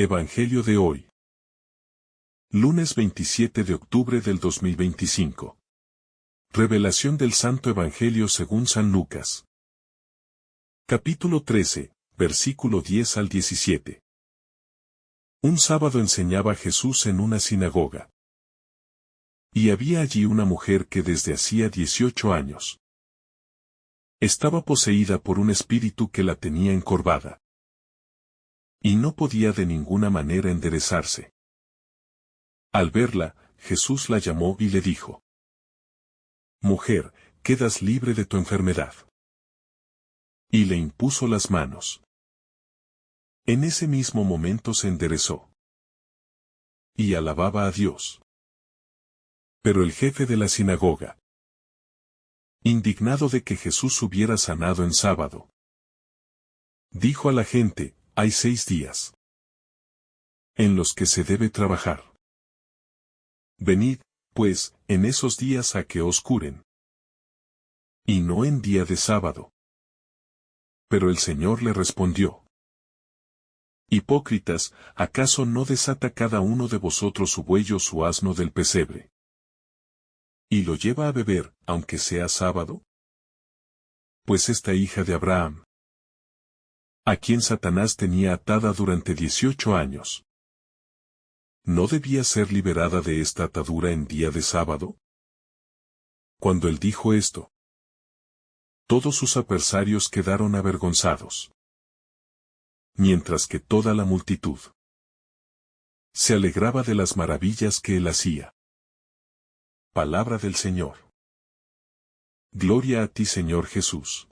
Evangelio de hoy. Lunes 27 de octubre del 2025. Revelación del Santo Evangelio según San Lucas. Capítulo 13, versículo 10 al 17. Un sábado enseñaba Jesús en una sinagoga. Y había allí una mujer que desde hacía 18 años estaba poseída por un espíritu que la tenía encorvada. Y no podía de ninguna manera enderezarse. Al verla, Jesús la llamó y le dijo: Mujer, quedas libre de tu enfermedad. Y le impuso las manos. En ese mismo momento se enderezó. Y alababa a Dios. Pero el jefe de la sinagoga, indignado de que Jesús hubiera sanado en sábado, dijo a la gente: hay 6 días en los que se debe trabajar. Venid, pues, en esos días a que os curen, y no en día de sábado. Pero el Señor le respondió: Hipócritas, ¿acaso no desata cada uno de vosotros su buey o su asno del pesebre, y lo lleva a beber, aunque sea sábado? Pues esta hija de Abraham, a quien Satanás tenía atada durante 18 años, ¿no debía ser liberada de esta atadura en día de sábado? Cuando él dijo esto, todos sus adversarios quedaron avergonzados, mientras que toda la multitud se alegraba de las maravillas que él hacía. Palabra del Señor. Gloria a ti, Señor Jesús.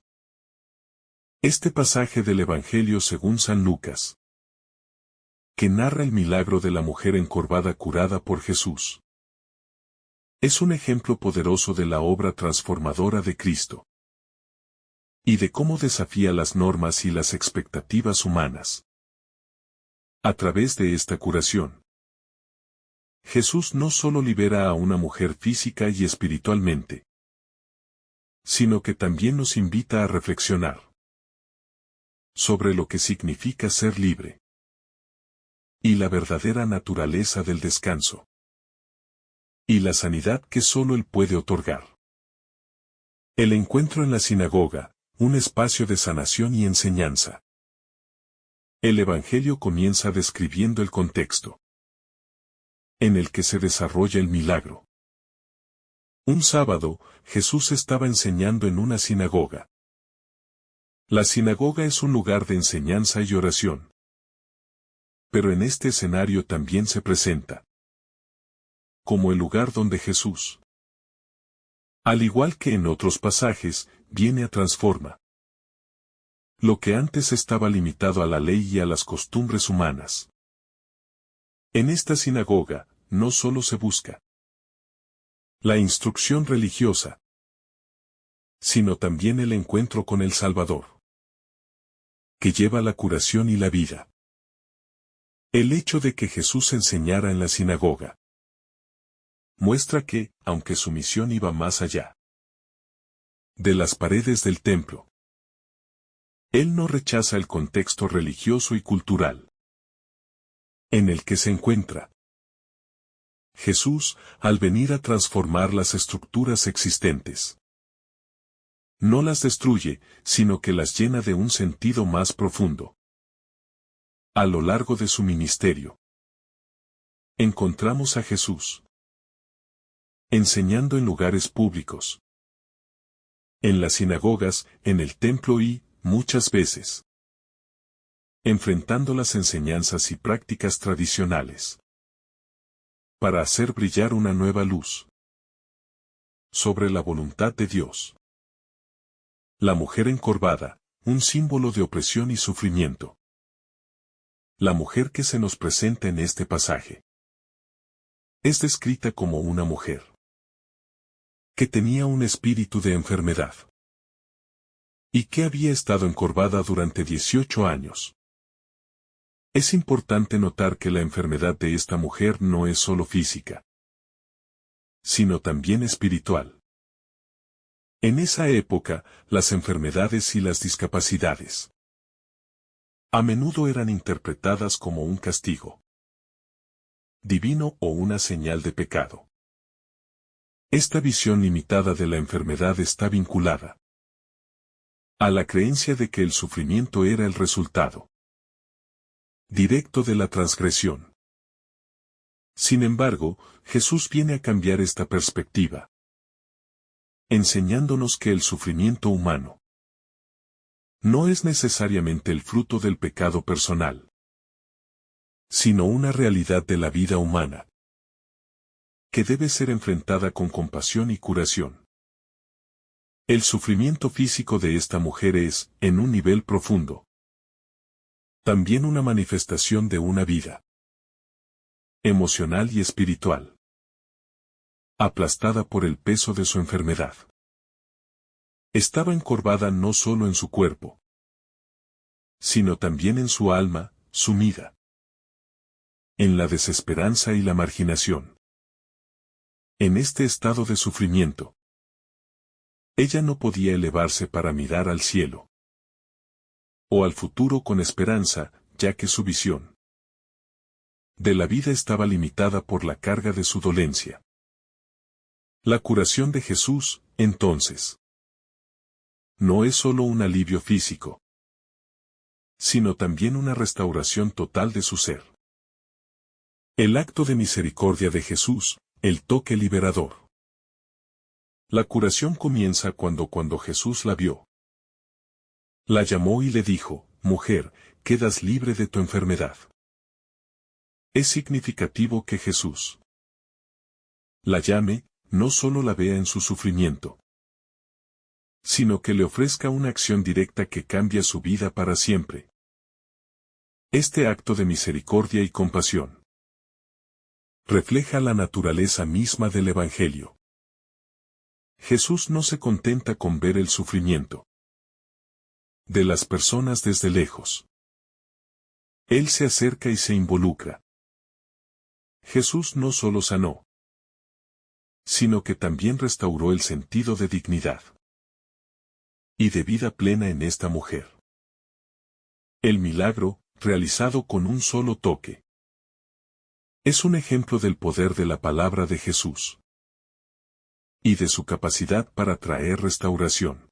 Este pasaje del Evangelio según San Lucas, que narra el milagro de la mujer encorvada curada por Jesús, es un ejemplo poderoso de la obra transformadora de Cristo, y de cómo desafía las normas y las expectativas humanas. A través de esta curación, Jesús no solo libera a una mujer física y espiritualmente, sino que también nos invita a reflexionar sobre lo que significa ser libre y la verdadera naturaleza del descanso y la sanidad que solo Él puede otorgar. El encuentro en la sinagoga, un espacio de sanación y enseñanza. El Evangelio comienza describiendo el contexto en el que se desarrolla el milagro. Un sábado, Jesús estaba enseñando en una sinagoga. La sinagoga es un lugar de enseñanza y oración. Pero en este escenario también se presenta como el lugar donde Jesús, al igual que en otros pasajes, viene a transformar lo que antes estaba limitado a la ley y a las costumbres humanas. En esta sinagoga, no solo se busca la instrucción religiosa, sino también el encuentro con el Salvador, que lleva la curación y la vida. El hecho de que Jesús enseñara en la sinagoga muestra que, aunque su misión iba más allá de las paredes del templo, Él no rechaza el contexto religioso y cultural en el que se encuentra. Jesús, al venir a transformar las estructuras existentes, no las destruye, sino que las llena de un sentido más profundo. A lo largo de su ministerio, encontramos a Jesús enseñando en lugares públicos, en las sinagogas, en el templo y, muchas veces, enfrentando las enseñanzas y prácticas tradicionales, para hacer brillar una nueva luz sobre la voluntad de Dios. La mujer encorvada, un símbolo de opresión y sufrimiento. La mujer que se nos presenta en este pasaje es descrita como una mujer que tenía un espíritu de enfermedad y que había estado encorvada durante 18 años. Es importante notar que la enfermedad de esta mujer no es solo física, sino también espiritual. En esa época, las enfermedades y las discapacidades A menudo eran interpretadas como un castigo divino o una señal de pecado. Esta visión limitada de la enfermedad está vinculada a la creencia de que el sufrimiento era el resultado directo de la transgresión. Sin embargo, Jesús viene a cambiar esta perspectiva, enseñándonos que el sufrimiento humano no es necesariamente el fruto del pecado personal, sino una realidad de la vida humana, que debe ser enfrentada con compasión y curación. El sufrimiento físico de esta mujer es, en un nivel profundo, también una manifestación de una vida emocional y espiritual, aplastada por el peso de su enfermedad. Estaba encorvada no solo en su cuerpo, sino también en su alma, sumida en la desesperanza y la marginación. En este estado de sufrimiento, ella no podía elevarse para mirar al cielo o al futuro con esperanza, ya que su visión de la vida estaba limitada por la carga de su dolencia. La curación de Jesús, entonces, no es solo un alivio físico, sino también una restauración total de su ser. El acto de misericordia de Jesús, el toque liberador. La curación comienza cuando Jesús la vio. La llamó y le dijo, mujer, quedas libre de tu enfermedad. Es significativo que Jesús la llame, no solo la vea en su sufrimiento, sino que le ofrezca una acción directa que cambia su vida para siempre. Este acto de misericordia y compasión refleja la naturaleza misma del Evangelio. Jesús no se contenta con ver el sufrimiento de las personas desde lejos. Él se acerca y se involucra. Jesús no solo sanó, sino que también restauró el sentido de dignidad y de vida plena en esta mujer. El milagro, realizado con un solo toque, es un ejemplo del poder de la palabra de Jesús y de su capacidad para traer restauración,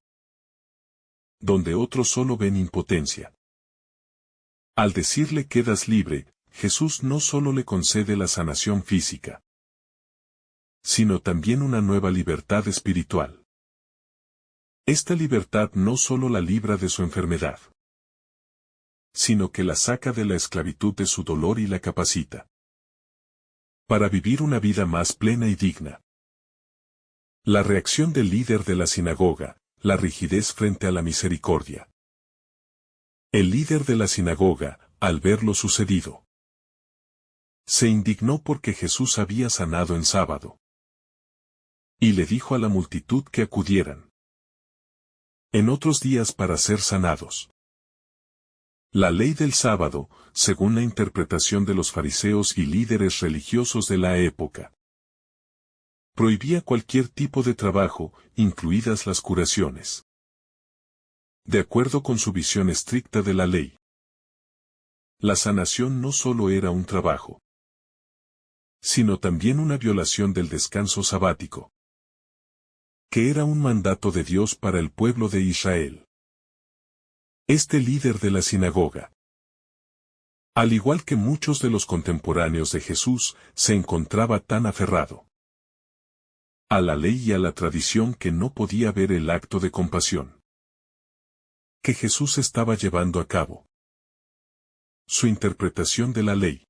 donde otros solo ven impotencia. Al decirle quedas libre, Jesús no solo le concede la sanación física, sino también una nueva libertad espiritual. Esta libertad no solo la libra de su enfermedad, sino que la saca de la esclavitud de su dolor y la capacita para vivir una vida más plena y digna. La reacción del líder de la sinagoga, la rigidez frente a la misericordia. El líder de la sinagoga, al ver lo sucedido, se indignó porque Jesús había sanado en sábado. Y le dijo a la multitud que acudieran en otros días para ser sanados. La ley del sábado, según la interpretación de los fariseos y líderes religiosos de la época, prohibía cualquier tipo de trabajo, incluidas las curaciones. De acuerdo con su visión estricta de la ley, la sanación no solo era un trabajo, sino también una violación del descanso sabático, que era un mandato de Dios para el pueblo de Israel. Este líder de la sinagoga, al igual que muchos de los contemporáneos de Jesús, se encontraba tan aferrado a la ley y a la tradición que no podía ver el acto de compasión que Jesús estaba llevando a cabo. Su interpretación de la ley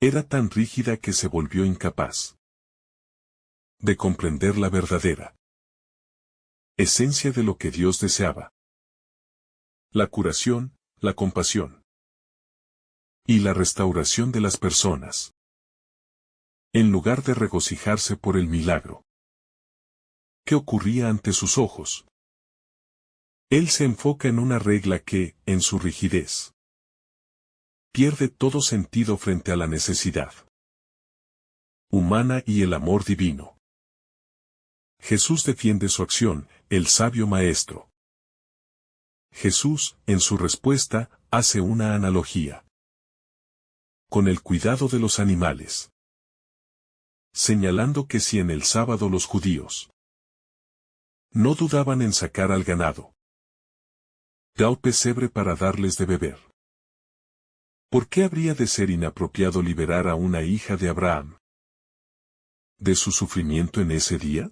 era tan rígida que se volvió incapaz de comprender la verdadera esencia de lo que Dios deseaba: la curación, la compasión y la restauración de las personas. En lugar de regocijarse por el milagro que ocurría ante sus ojos, él se enfoca en una regla que, en su rigidez, pierde todo sentido frente a la necesidad humana y el amor divino. Jesús defiende su acción, el sabio maestro. Jesús, en su respuesta, hace una analogía con el cuidado de los animales, señalando que si en el sábado los judíos no dudaban en sacar al ganado del pesebre para darles de beber, ¿por qué habría de ser inapropiado liberar a una hija de Abraham de su sufrimiento en ese día?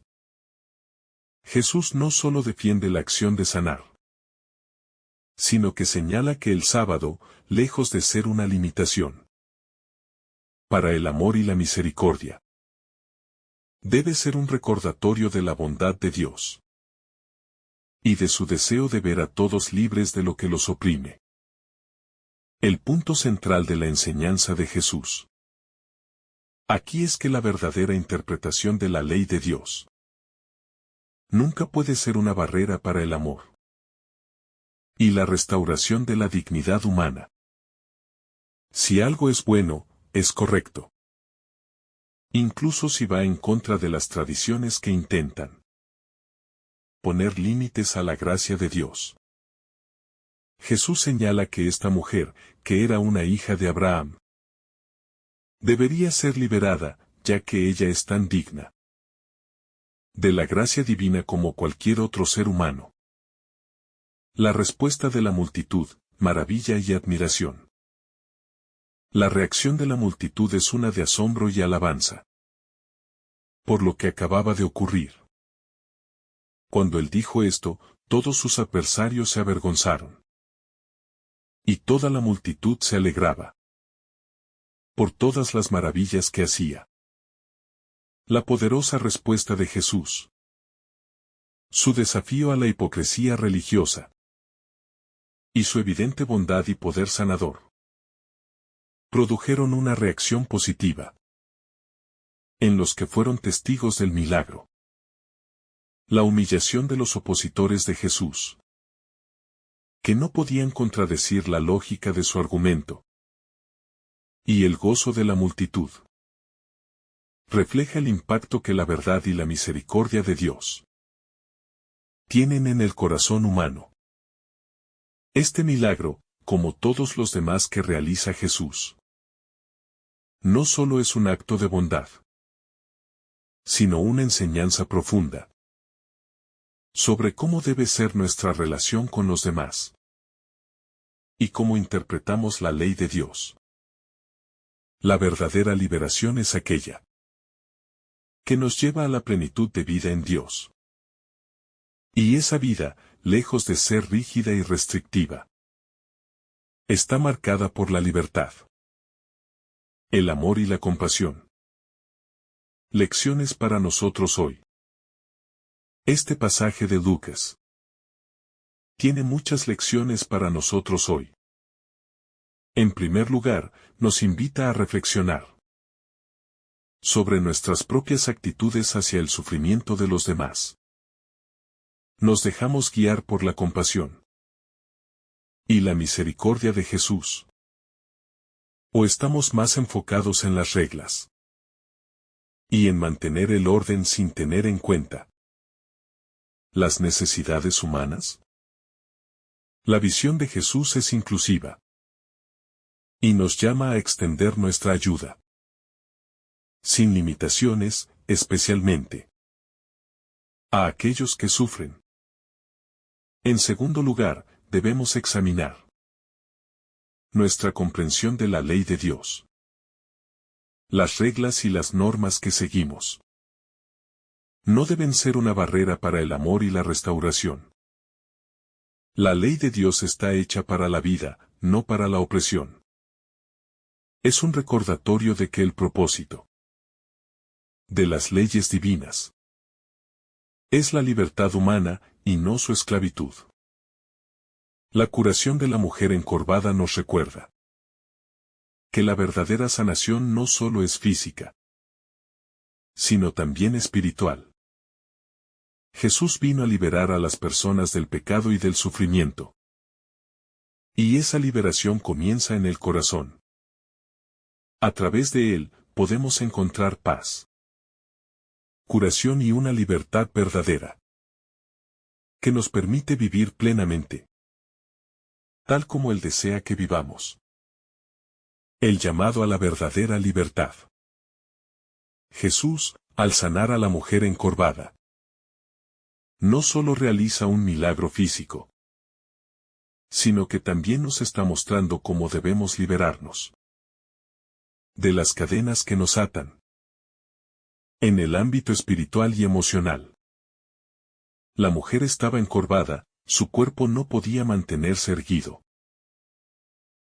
Jesús no solo defiende la acción de sanar, sino que señala que el sábado, lejos de ser una limitación para el amor y la misericordia, debe ser un recordatorio de la bondad de Dios y de su deseo de ver a todos libres de lo que los oprime. El punto central de la enseñanza de Jesús aquí es que la verdadera interpretación de la ley de Dios nunca puede ser una barrera para el amor y la restauración de la dignidad humana. Si algo es bueno, es correcto, incluso si va en contra de las tradiciones que intentan poner límites a la gracia de Dios. Jesús señala que esta mujer, que era una hija de Abraham, debería ser liberada, ya que ella es tan digna de la gracia divina como cualquier otro ser humano. La respuesta de la multitud, maravilla y admiración. La reacción de la multitud es una de asombro y alabanza por lo que acababa de ocurrir. Cuando él dijo esto, todos sus adversarios se avergonzaron. Y toda la multitud se alegraba por todas las maravillas que hacía. La poderosa respuesta de Jesús. Su desafío a la hipocresía religiosa. Y su evidente bondad y poder sanador produjeron una reacción positiva en los que fueron testigos del milagro. La humillación de los opositores de Jesús, que no podían contradecir la lógica de su argumento, y el gozo de la multitud, refleja el impacto que la verdad y la misericordia de Dios tienen en el corazón humano. Este milagro, como todos los demás que realiza Jesús, no solo es un acto de bondad, sino una enseñanza profunda sobre cómo debe ser nuestra relación con los demás y cómo interpretamos la ley de Dios. La verdadera liberación es aquella que nos lleva a la plenitud de vida en Dios. Y esa vida, lejos de ser rígida y restrictiva, está marcada por la libertad, el amor y la compasión. Lecciones para nosotros hoy. Este pasaje de Lucas tiene muchas lecciones para nosotros hoy. En primer lugar, nos invita a reflexionar sobre nuestras propias actitudes hacia el sufrimiento de los demás. Nos dejamos guiar por la compasión y la misericordia de Jesús, ¿o estamos más enfocados en las reglas y en mantener el orden sin tener en cuenta las necesidades humanas? La visión de Jesús es inclusiva y nos llama a extender nuestra ayuda sin limitaciones, especialmente a aquellos que sufren. En segundo lugar, debemos examinar nuestra comprensión de la ley de Dios. Las reglas y las normas que seguimos no deben ser una barrera para el amor y la restauración. La ley de Dios está hecha para la vida, no para la opresión. Es un recordatorio de que el propósito de las leyes divinas es la libertad humana y no su esclavitud. La curación de la mujer encorvada nos recuerda que la verdadera sanación no solo es física, sino también espiritual. Jesús vino a liberar a las personas del pecado y del sufrimiento. Y esa liberación comienza en el corazón. A través de él, podemos encontrar paz, curación y una libertad verdadera que nos permite vivir plenamente. tal como Él desea que vivamos. El llamado a la verdadera libertad. Jesús, al sanar a la mujer encorvada, no solo realiza un milagro físico, sino que también nos está mostrando cómo debemos liberarnos de las cadenas que nos atan en el ámbito espiritual y emocional. La mujer estaba encorvada, su cuerpo no podía mantenerse erguido.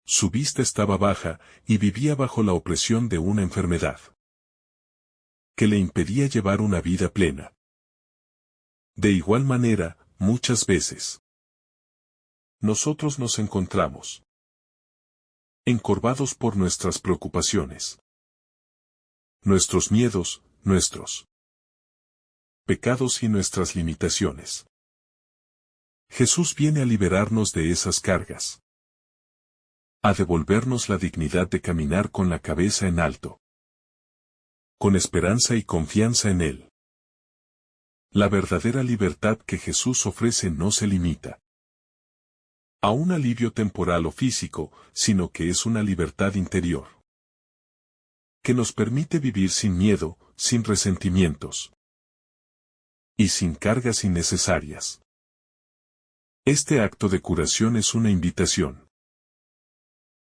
Su vista estaba baja y vivía bajo la opresión de una enfermedad que le impedía llevar una vida plena. De igual manera, muchas veces, nosotros nos encontramos encorvados por nuestras preocupaciones, nuestros miedos, nuestros pecados y nuestras limitaciones. Jesús viene a liberarnos de esas cargas, a devolvernos la dignidad de caminar con la cabeza en alto, con esperanza y confianza en Él. La verdadera libertad que Jesús ofrece no se limita a un alivio temporal o físico, sino que es una libertad interior, que nos permite vivir sin miedo, sin resentimientos y sin cargas innecesarias. Este acto de curación es una invitación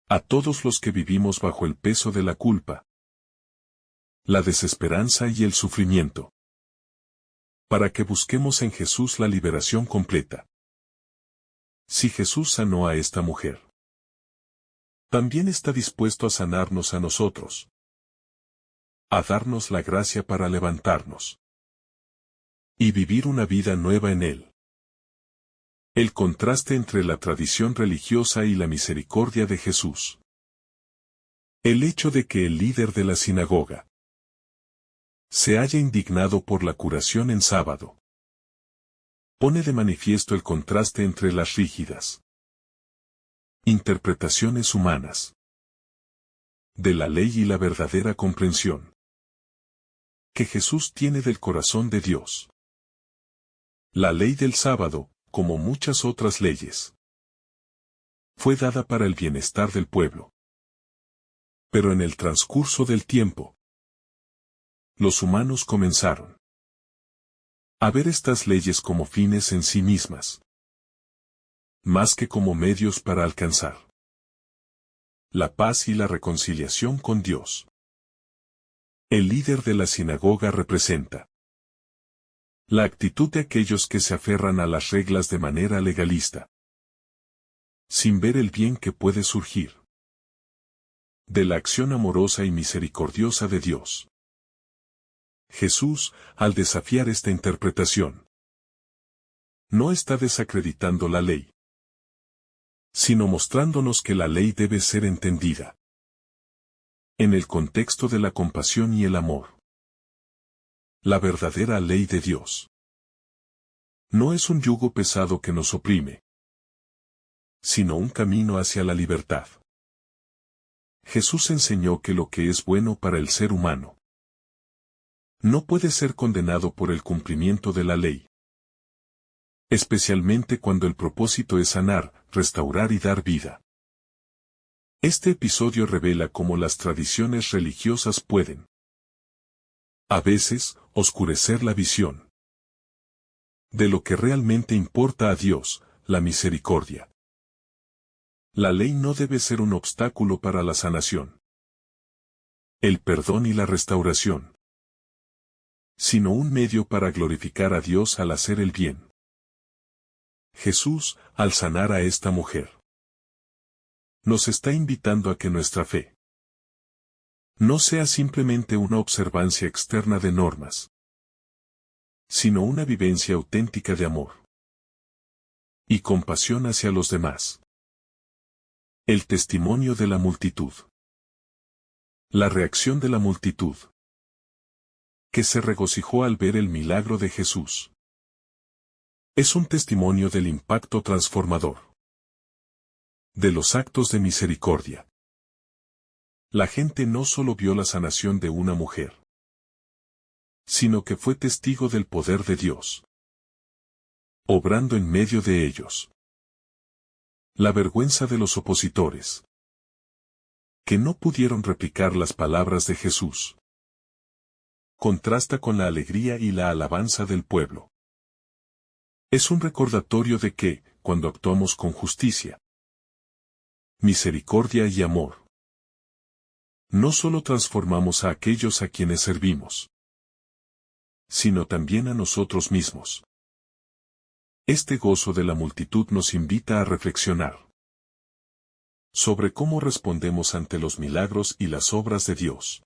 a todos los que vivimos bajo el peso de la culpa, la desesperanza y el sufrimiento, para que busquemos en Jesús la liberación completa. Si Jesús sanó a esta mujer, también está dispuesto a sanarnos a nosotros, a darnos la gracia para levantarnos y vivir una vida nueva en Él. El contraste entre la tradición religiosa y la misericordia de Jesús. El hecho de que el líder de la sinagoga se haya indignado por la curación en sábado pone de manifiesto el contraste entre las rígidas interpretaciones humanas de la ley y la verdadera comprensión que Jesús tiene del corazón de Dios. La ley del sábado, como muchas otras leyes, fue dada para el bienestar del pueblo. Pero en el transcurso del tiempo, los humanos comenzaron a ver estas leyes como fines en sí mismas, más que como medios para alcanzar la paz y la reconciliación con Dios. El líder de la sinagoga representa la actitud de aquellos que se aferran a las reglas de manera legalista, sin ver el bien que puede surgir de la acción amorosa y misericordiosa de Dios. Jesús, al desafiar esta interpretación, no está desacreditando la ley, sino mostrándonos que la ley debe ser entendida en el contexto de la compasión y el amor. La verdadera ley de Dios no es un yugo pesado que nos oprime, sino un camino hacia la libertad. Jesús enseñó que lo que es bueno para el ser humano no puede ser condenado por el cumplimiento de la ley, especialmente cuando el propósito es sanar, restaurar y dar vida. Este episodio revela cómo las tradiciones religiosas pueden, a veces, oscurecer la visión de lo que realmente importa a Dios, la misericordia. La ley no debe ser un obstáculo para la sanación, el perdón y la restauración, sino un medio para glorificar a Dios al hacer el bien. Jesús, al sanar a esta mujer, nos está invitando a que nuestra fe no sea simplemente una observancia externa de normas, sino una vivencia auténtica de amor y compasión hacia los demás. El testimonio de la multitud. La reacción de la multitud, que se regocijó al ver el milagro de Jesús, es un testimonio del impacto transformador de los actos de misericordia. La gente no solo vio la sanación de una mujer, sino que fue testigo del poder de Dios, obrando en medio de ellos. La vergüenza de los opositores, que no pudieron replicar las palabras de Jesús, contrasta con la alegría y la alabanza del pueblo. Es un recordatorio de que, cuando actuamos con justicia, misericordia y amor, no solo transformamos a aquellos a quienes servimos, sino también a nosotros mismos. Este gozo de la multitud nos invita a reflexionar sobre cómo respondemos ante los milagros y las obras de Dios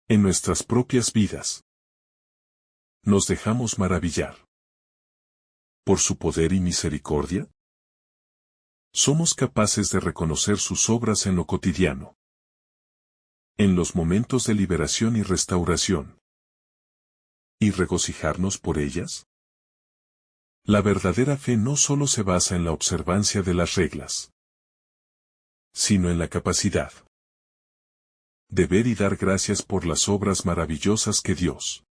en nuestras propias vidas. ¿Nos dejamos maravillar por su poder y misericordia? ¿Somos capaces de reconocer sus obras en lo cotidiano, en los momentos de liberación y restauración, y regocijarnos por ellas? La verdadera fe no solo se basa en la observancia de las reglas, sino en la capacidad de ver y dar gracias por las obras maravillosas que Dios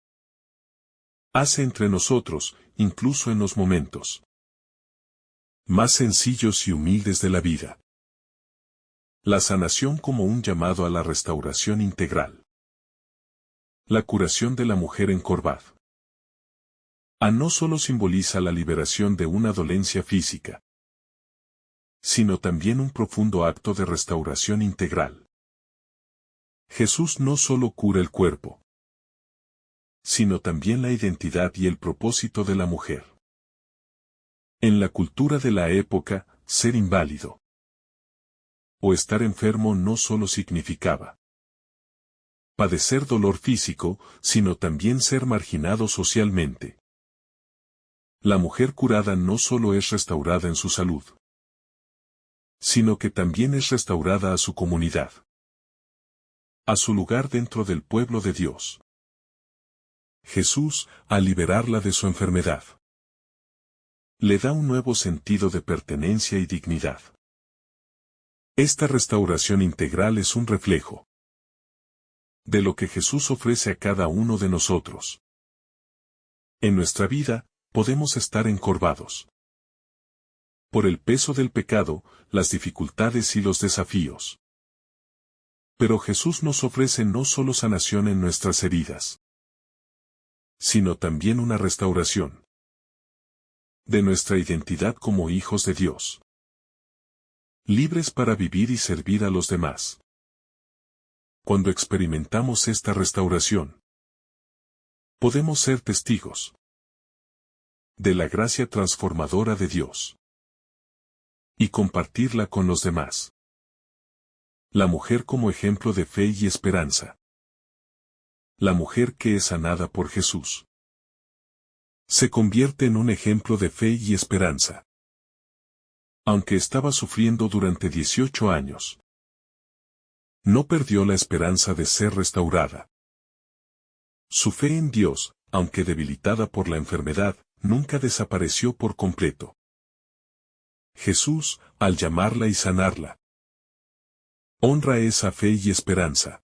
hace entre nosotros, incluso en los momentos más sencillos y humildes de la vida. La sanación como un llamado a la restauración integral. La curación de la mujer encorvada. No solo simboliza la liberación de una dolencia física, sino también un profundo acto de restauración integral. Jesús no solo cura el cuerpo, sino también la identidad y el propósito de la mujer. En la cultura de la época, ser inválido o estar enfermo no solo significaba padecer dolor físico, sino también ser marginado socialmente. La mujer curada no solo es restaurada en su salud, sino que también es restaurada a su comunidad, a su lugar dentro del pueblo de Dios. Jesús, al liberarla de su enfermedad, le da un nuevo sentido de pertenencia y dignidad. Esta restauración integral es un reflejo de lo que Jesús ofrece a cada uno de nosotros. En nuestra vida, podemos estar encorvados por el peso del pecado, las dificultades y los desafíos. Pero Jesús nos ofrece no solo sanación en nuestras heridas, sino también una restauración de nuestra identidad como hijos de Dios, libres para vivir y servir a los demás. Cuando experimentamos esta restauración, podemos ser testigos de la gracia transformadora de Dios y compartirla con los demás. La mujer como ejemplo de fe y esperanza. La mujer que es sanada por Jesús se convierte en un ejemplo de fe y esperanza. Aunque estaba sufriendo durante 18 años, no perdió la esperanza de ser restaurada. Su fe en Dios, aunque debilitada por la enfermedad, nunca desapareció por completo. Jesús, al llamarla y sanarla, honra esa fe y esperanza.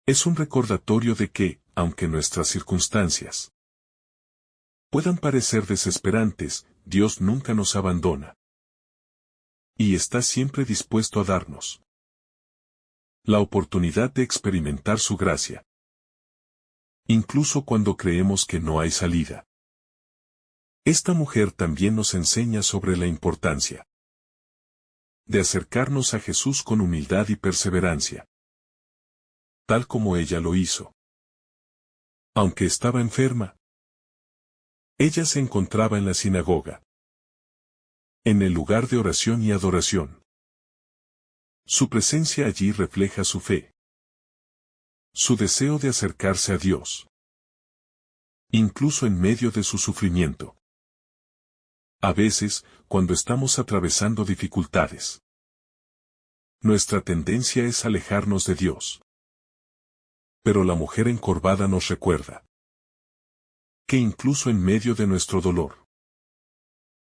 Es un recordatorio de que, aunque nuestras circunstancias puedan parecer desesperantes, Dios nunca nos abandona. Y está siempre dispuesto a darnos la oportunidad de experimentar su gracia, incluso cuando creemos que no hay salida. Esta mujer también nos enseña sobre la importancia de acercarnos a Jesús con humildad y perseverancia, tal como ella lo hizo. Aunque estaba enferma, ella se encontraba en la sinagoga, en el lugar de oración y adoración. Su presencia allí refleja su fe, su deseo de acercarse a Dios, incluso en medio de su sufrimiento. A veces, cuando estamos atravesando dificultades, nuestra tendencia es alejarnos de Dios. Pero la mujer encorvada nos recuerda que incluso en medio de nuestro dolor,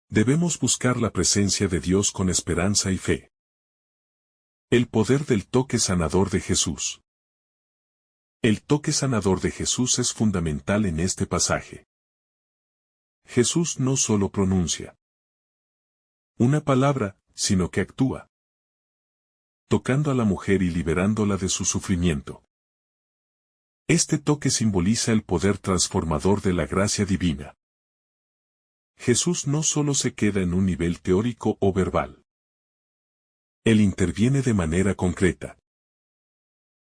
debemos buscar la presencia de Dios con esperanza y fe. El poder del toque sanador de Jesús. El toque sanador de Jesús es fundamental en este pasaje. Jesús no solo pronuncia una palabra, sino que actúa, tocando a la mujer y liberándola de su sufrimiento. Este toque simboliza el poder transformador de la gracia divina. Jesús no solo se queda en un nivel teórico o verbal. Él interviene de manera concreta,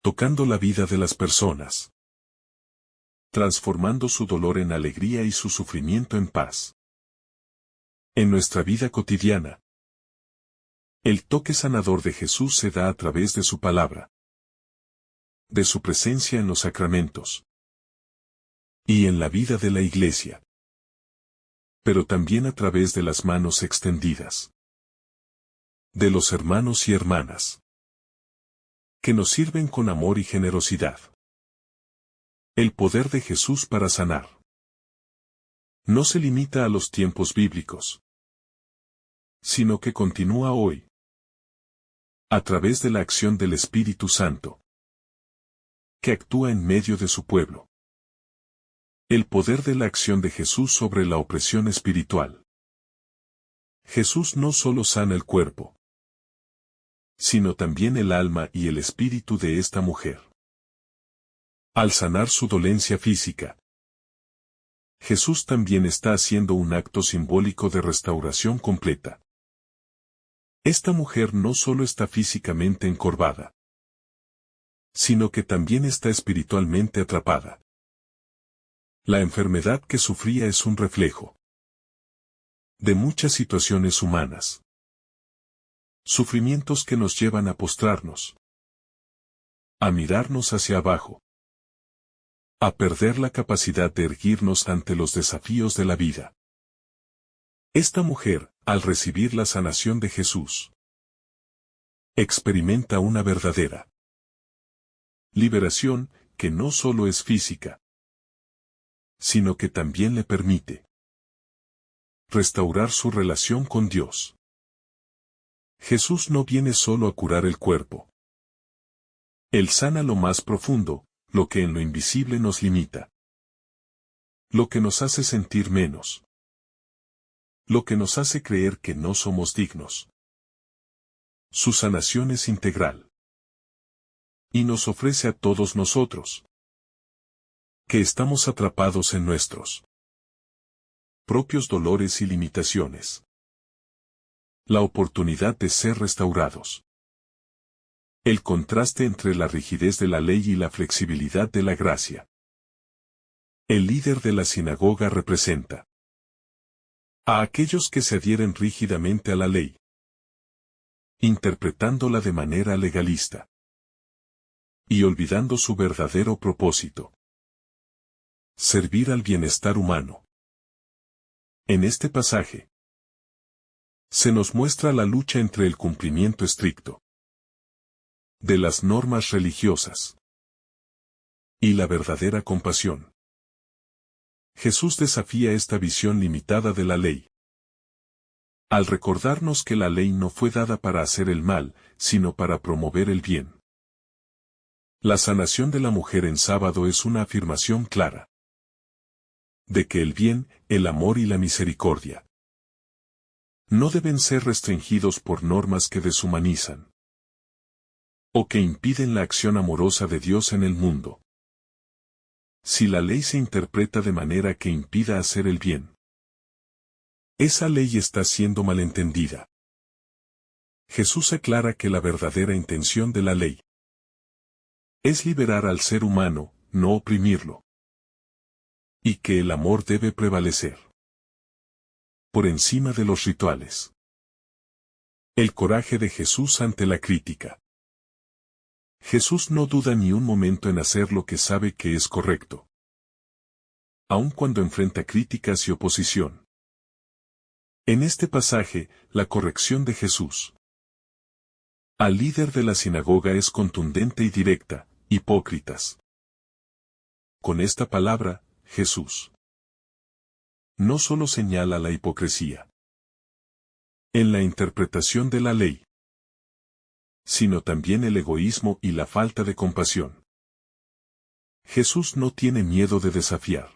tocando la vida de las personas, transformando su dolor en alegría y su sufrimiento en paz. En nuestra vida cotidiana, el toque sanador de Jesús se da a través de su palabra, de su presencia en los sacramentos y en la vida de la Iglesia, pero también a través de las manos extendidas de los hermanos y hermanas que nos sirven con amor y generosidad. El poder de Jesús para sanar no se limita a los tiempos bíblicos, sino que continúa hoy, a través de la acción del Espíritu Santo, que actúa en medio de su pueblo. El poder de la acción de Jesús sobre la opresión espiritual. Jesús no solo sana el cuerpo, sino también el alma y el espíritu de esta mujer. Al sanar su dolencia física, Jesús también está haciendo un acto simbólico de restauración completa. Esta mujer no solo está físicamente encorvada, sino que también está espiritualmente atrapada. La enfermedad que sufría es un reflejo de muchas situaciones humanas. Sufrimientos que nos llevan a postrarnos, a mirarnos hacia abajo, a perder la capacidad de erguirnos ante los desafíos de la vida. Esta mujer, al recibir la sanación de Jesús, experimenta una verdadera liberación que no solo es física, sino que también le permite restaurar su relación con Dios. Jesús no viene solo a curar el cuerpo. Él sana lo más profundo, lo que en lo invisible nos limita, lo que nos hace sentir menos, lo que nos hace creer que no somos dignos. Su sanación es integral. Y nos ofrece a todos nosotros, que estamos atrapados en nuestros propios dolores y limitaciones, la oportunidad de ser restaurados. El contraste entre la rigidez de la ley y la flexibilidad de la gracia. El líder de la sinagoga representa a aquellos que se adhieren rígidamente a la ley, interpretándola de manera legalista y olvidando su verdadero propósito: servir al bienestar humano. En este pasaje se nos muestra la lucha entre el cumplimiento estricto de las normas religiosas y la verdadera compasión. Jesús desafía esta visión limitada de la ley, al recordarnos que la ley no fue dada para hacer el mal, sino para promover el bien. La sanación de la mujer en sábado es una afirmación clara de que el bien, el amor y la misericordia no deben ser restringidos por normas que deshumanizan o que impiden la acción amorosa de Dios en el mundo. Si la ley se interpreta de manera que impida hacer el bien, esa ley está siendo malentendida. Jesús aclara que la verdadera intención de la ley es liberar al ser humano, no oprimirlo, y que el amor debe prevalecer por encima de los rituales. El coraje de Jesús ante la crítica. Jesús no duda ni un momento en hacer lo que sabe que es correcto, aun cuando enfrenta críticas y oposición. En este pasaje, la corrección de Jesús al líder de la sinagoga es contundente y directa: hipócritas. Con esta palabra, Jesús no solo señala la hipocresía en la interpretación de la ley, sino también el egoísmo y la falta de compasión. Jesús no tiene miedo de desafiar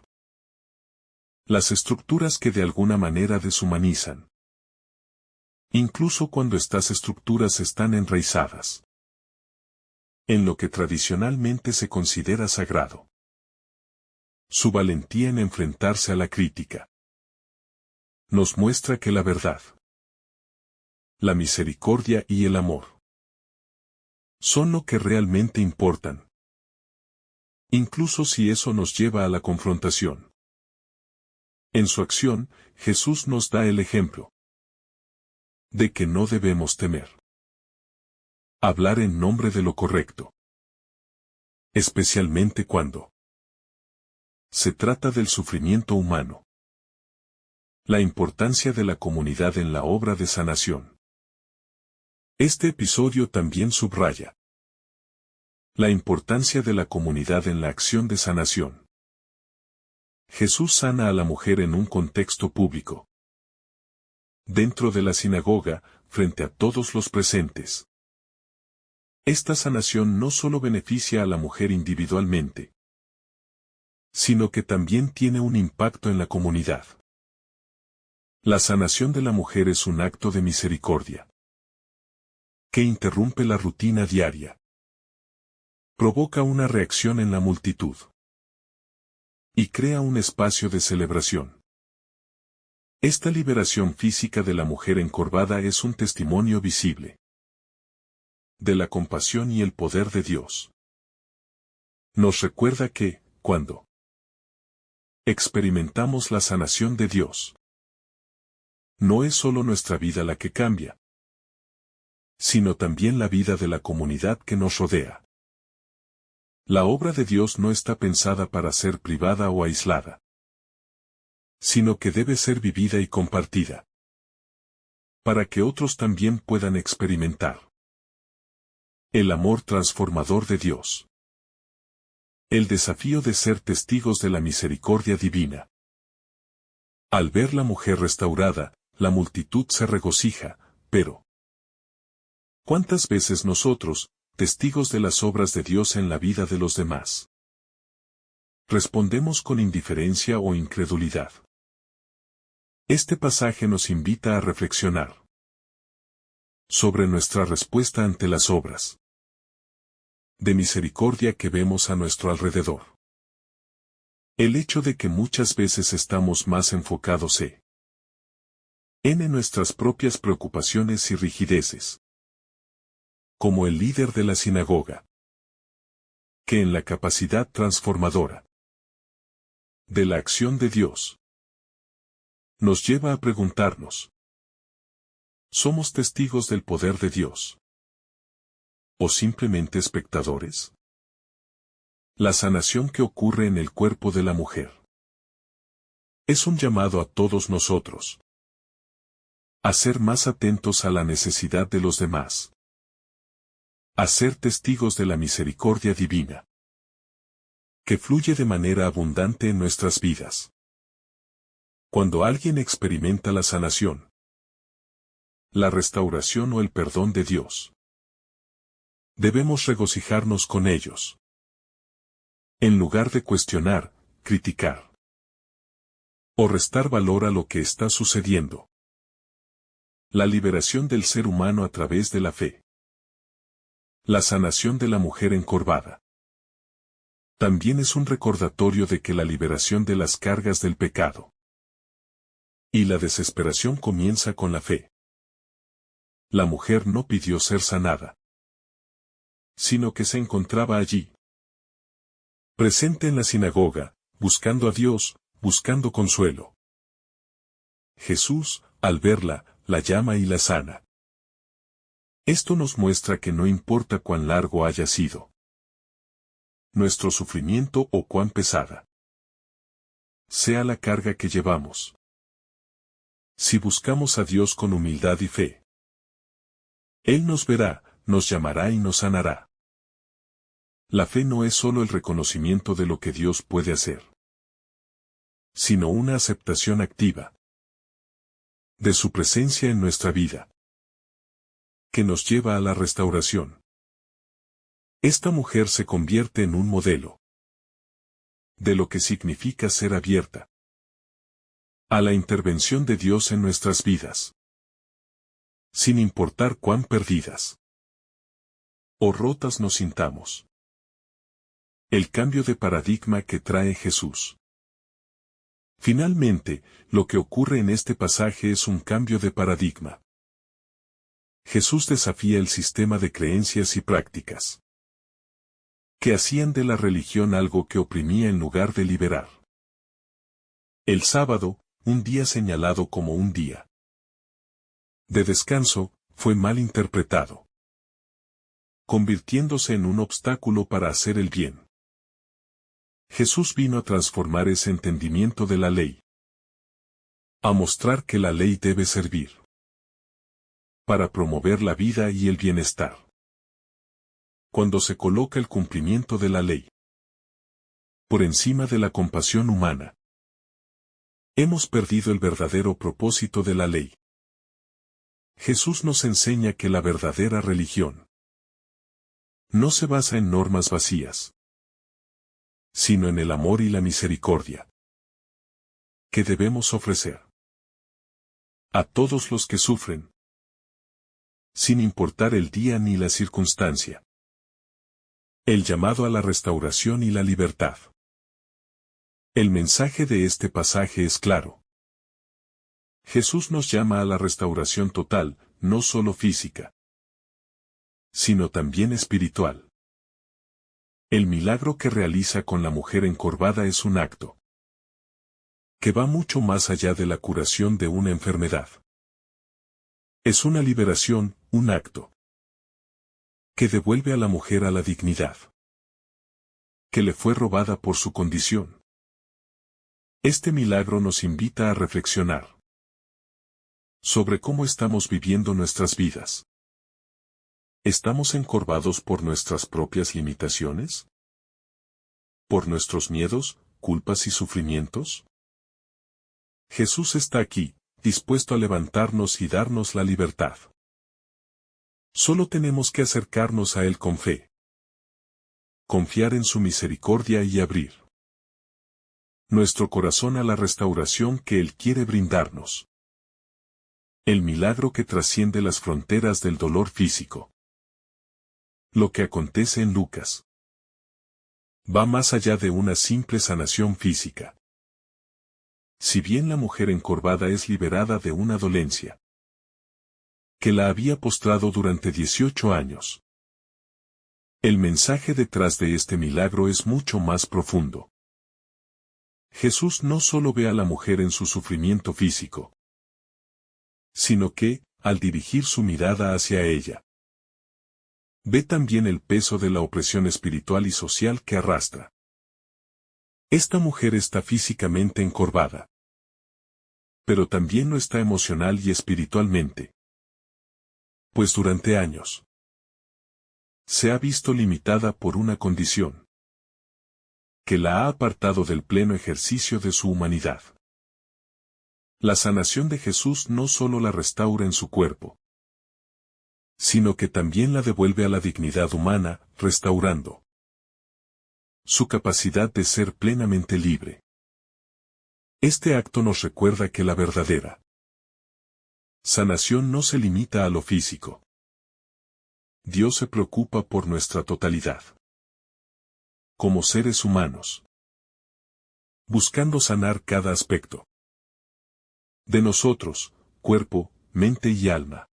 las estructuras que de alguna manera deshumanizan incluso cuando estas estructuras están enraizadas en lo que tradicionalmente se considera sagrado. Su valentía en enfrentarse a la crítica nos muestra que la verdad, la misericordia y el amor son lo que realmente importan, incluso si eso nos lleva a la confrontación. En su acción, Jesús nos da el ejemplo de que no debemos temer hablar en nombre de lo correcto, especialmente cuando se trata del sufrimiento humano. La importancia de la comunidad en la obra de sanación. Este episodio también subraya la importancia de la comunidad en la acción de sanación. Jesús sana a la mujer en un contexto público, dentro de la sinagoga, frente a todos los presentes. Esta sanación no solo beneficia a la mujer individualmente, sino que también tiene un impacto en la comunidad. La sanación de la mujer es un acto de misericordia que interrumpe la rutina diaria. Provoca una reacción en la multitud y crea un espacio de celebración. Esta liberación física de la mujer encorvada es un testimonio visible de la compasión y el poder de Dios. Nos recuerda que, cuando experimentamos la sanación de Dios, no es solo nuestra vida la que cambia, sino también la vida de la comunidad que nos rodea. La obra de Dios no está pensada para ser privada o aislada, sino que debe ser vivida y compartida, para que otros también puedan experimentar el amor transformador de Dios. El desafío de ser testigos de la misericordia divina. Al ver la mujer restaurada, la multitud se regocija, pero ¿cuántas veces nosotros, testigos de las obras de Dios en la vida de los demás, respondemos con indiferencia o incredulidad? Este pasaje nos invita a reflexionar sobre nuestra respuesta ante las obras de misericordia que vemos a nuestro alrededor. El hecho de que muchas veces estamos más enfocados en nuestras propias preocupaciones y rigideces, como el líder de la sinagoga, que en la capacidad transformadora de la acción de Dios, nos lleva a preguntarnos: ¿somos testigos del poder de Dios? ¿O simplemente espectadores? La sanación que ocurre en el cuerpo de la mujer es un llamado a todos nosotros a ser más atentos a la necesidad de los demás, a ser testigos de la misericordia divina que fluye de manera abundante en nuestras vidas. Cuando alguien experimenta la sanación, la restauración o el perdón de Dios, debemos regocijarnos con ellos, en lugar de cuestionar, criticar o restar valor a lo que está sucediendo. La liberación del ser humano a través de la fe. La sanación de la mujer encorvada también es un recordatorio de que la liberación de las cargas del pecado y la desesperación comienza con la fe. La mujer no pidió ser sanada, sino que se encontraba allí, presente en la sinagoga, buscando a Dios, buscando consuelo. Jesús, al verla, la llama y la sana. Esto nos muestra que no importa cuán largo haya sido nuestro sufrimiento o cuán pesada sea la carga que llevamos. Si buscamos a Dios con humildad y fe, Él nos verá, nos llamará y nos sanará. La fe no es solo el reconocimiento de lo que Dios puede hacer, sino una aceptación activa de su presencia en nuestra vida, que nos lleva a la restauración. Esta mujer se convierte en un modelo de lo que significa ser abierta a la intervención de Dios en nuestras vidas. sin importar cuán perdidas o rotas nos sintamos. El cambio de paradigma que trae Jesús. Finalmente, lo que ocurre en este pasaje es un cambio de paradigma. Jesús desafía el sistema de creencias y prácticas que hacían de la religión algo que oprimía en lugar de liberar. El sábado, un día señalado como un día de descanso, fue mal interpretado, convirtiéndose en un obstáculo para hacer el bien. Jesús vino a transformar ese entendimiento de la ley, a mostrar que la ley debe servir para promover la vida y el bienestar. Cuando se coloca el cumplimiento de la ley por encima de la compasión humana, hemos perdido el verdadero propósito de la ley. Jesús nos enseña que la verdadera religión no se basa en normas vacías, sino en el amor y la misericordia que debemos ofrecer a todos los que sufren, sin importar el día ni la circunstancia. El llamado a la restauración y la libertad. El mensaje de este pasaje es claro. Jesús nos llama a la restauración total, no solo física, sino también espiritual. El milagro que realiza con la mujer encorvada es un acto que va mucho más allá de la curación de una enfermedad. Es una liberación, un acto que devuelve a la mujer a la dignidad que le fue robada por su condición. Este milagro nos invita a reflexionar sobre cómo estamos viviendo nuestras vidas. ¿Estamos encorvados por nuestras propias limitaciones? ¿Por nuestros miedos, culpas y sufrimientos? Jesús está aquí, dispuesto a levantarnos y darnos la libertad. Solo tenemos que acercarnos a Él con fe, confiar en su misericordia y abrir nuestro corazón a la restauración que Él quiere brindarnos. El milagro que trasciende las fronteras del dolor físico. Lo que acontece en Lucas va más allá de una simple sanación física. Si bien la mujer encorvada es liberada de una dolencia que la había postrado durante 18 años, el mensaje detrás de este milagro es mucho más profundo. Jesús no solo ve a la mujer en su sufrimiento físico, sino que, al dirigir su mirada hacia ella, ve también el peso de la opresión espiritual y social que arrastra. Esta mujer está físicamente encorvada, pero también lo está emocional y espiritualmente, pues durante años se ha visto limitada por una condición que la ha apartado del pleno ejercicio de su humanidad. La sanación de Jesús no solo la restaura en su cuerpo, sino que también la devuelve a la dignidad humana, restaurando su capacidad de ser plenamente libre. Este acto nos recuerda que la verdadera sanación no se limita a lo físico. Dios se preocupa por nuestra totalidad como seres humanos, buscando sanar cada aspecto de nosotros, cuerpo, mente y alma.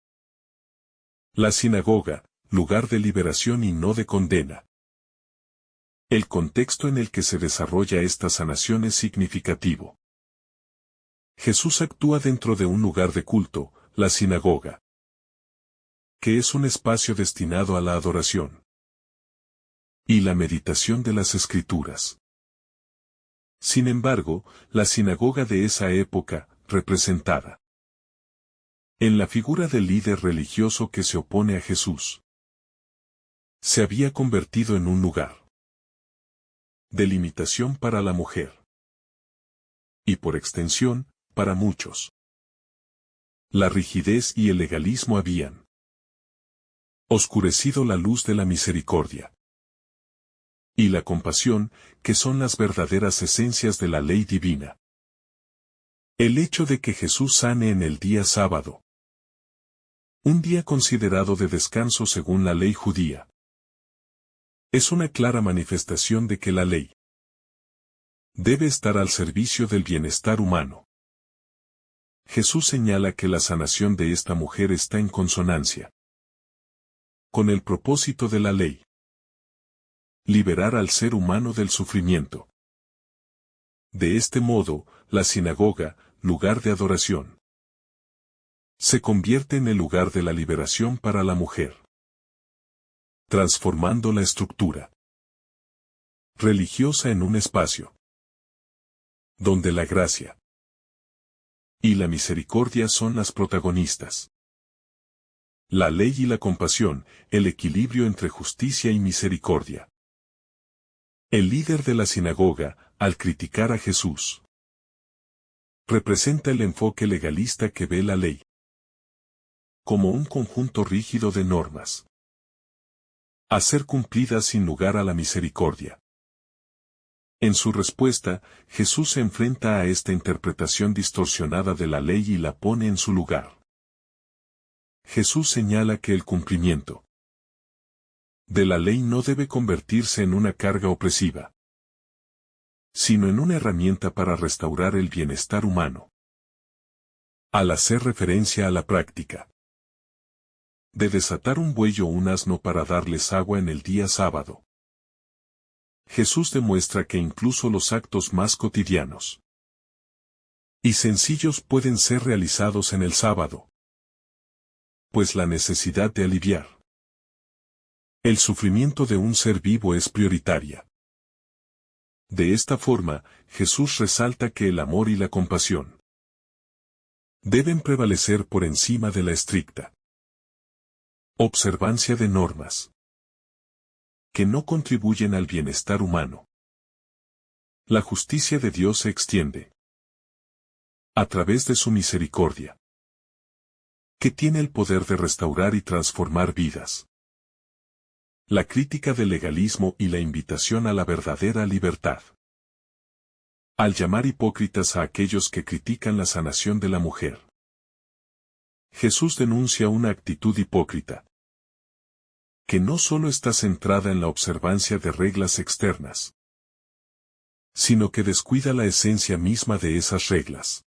La sinagoga, lugar de liberación y no de condena. El contexto en el que se desarrolla esta sanación es significativo. Jesús actúa dentro de un lugar de culto, la sinagoga, que es un espacio destinado a la adoración y la meditación de las Escrituras. Sin embargo, la sinagoga de esa época, representada en la figura del líder religioso que se opone a Jesús, se había convertido en un lugar de limitación para la mujer y por extensión, para muchos. La rigidez y el legalismo habían oscurecido la luz de la misericordia y la compasión, que son las verdaderas esencias de la ley divina. El hecho de que Jesús sane en el día sábado Un día considerado de descanso según la ley judía. Es una clara manifestación de que la ley debe estar al servicio del bienestar humano. Jesús señala que la sanación de esta mujer está en consonancia con el propósito de la ley: liberar al ser humano del sufrimiento. De este modo, la sinagoga, lugar de adoración, se convierte en el lugar de la liberación para la mujer, transformando la estructura religiosa en un espacio donde la gracia y la misericordia son las protagonistas. La ley y la compasión, el equilibrio entre justicia y misericordia. El líder de la sinagoga, al criticar a Jesús, representa el enfoque legalista que ve la ley como un conjunto rígido de normas a ser cumplidas sin lugar a la misericordia. En su respuesta, Jesús se enfrenta a esta interpretación distorsionada de la ley y la pone en su lugar. Jesús señala que el cumplimiento de la ley no debe convertirse en una carga opresiva, sino en una herramienta para restaurar el bienestar humano. Al hacer referencia a la práctica de desatar un buey o un asno para darles agua en el día sábado, Jesús demuestra que incluso los actos más cotidianos y sencillos pueden ser realizados en el sábado, pues la necesidad de aliviar el sufrimiento de un ser vivo es prioritaria. De esta forma, Jesús resalta que el amor y la compasión deben prevalecer por encima de la estricta observancia de normas que no contribuyen al bienestar humano. La justicia de Dios se extiende a través de su misericordia, que tiene el poder de restaurar y transformar vidas. La crítica del legalismo y la invitación a la verdadera libertad. Al llamar hipócritas a aquellos que critican la sanación de la mujer, Jesús denuncia una actitud hipócrita, que no solo está centrada en la observancia de reglas externas, sino que descuida la esencia misma de esas reglas: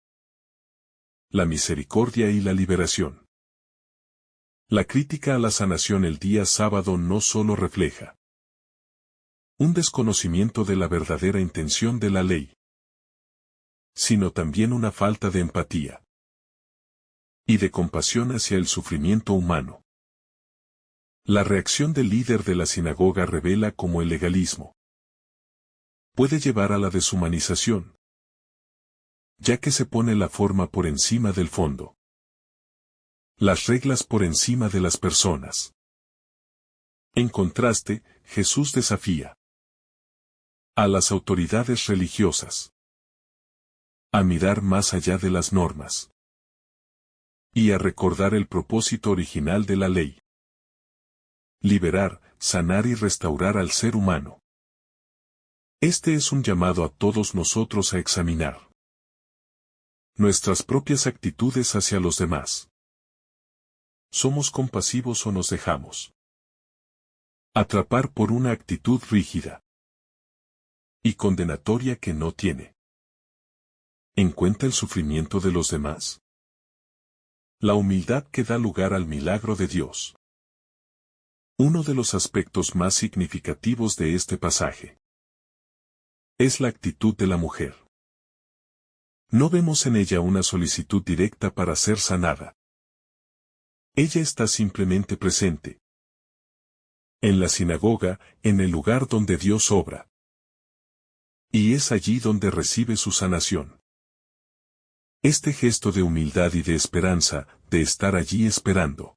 la misericordia y la liberación. La crítica a la sanación el día sábado no solo refleja un desconocimiento de la verdadera intención de la ley, sino también una falta de empatía y de compasión hacia el sufrimiento humano. La reacción del líder de la sinagoga revela cómo el legalismo puede llevar a la deshumanización, ya que se pone la forma por encima del fondo, las reglas por encima de las personas. En contraste, Jesús desafía a las autoridades religiosas a mirar más allá de las normas y a recordar el propósito original de la ley: liberar, sanar y restaurar al ser humano. Este es un llamado a todos nosotros a examinar nuestras propias actitudes hacia los demás. ¿Somos compasivos o nos dejamos atrapar por una actitud rígida y condenatoria que no tiene en cuenta el sufrimiento de los demás? La humildad que da lugar al milagro de Dios. Uno de los aspectos más significativos de este pasaje es la actitud de la mujer. No vemos en ella una solicitud directa para ser sanada. Ella está simplemente presente en la sinagoga, en el lugar donde Dios obra. Y es allí donde recibe su sanación. Este gesto de humildad y de esperanza, de estar allí esperando,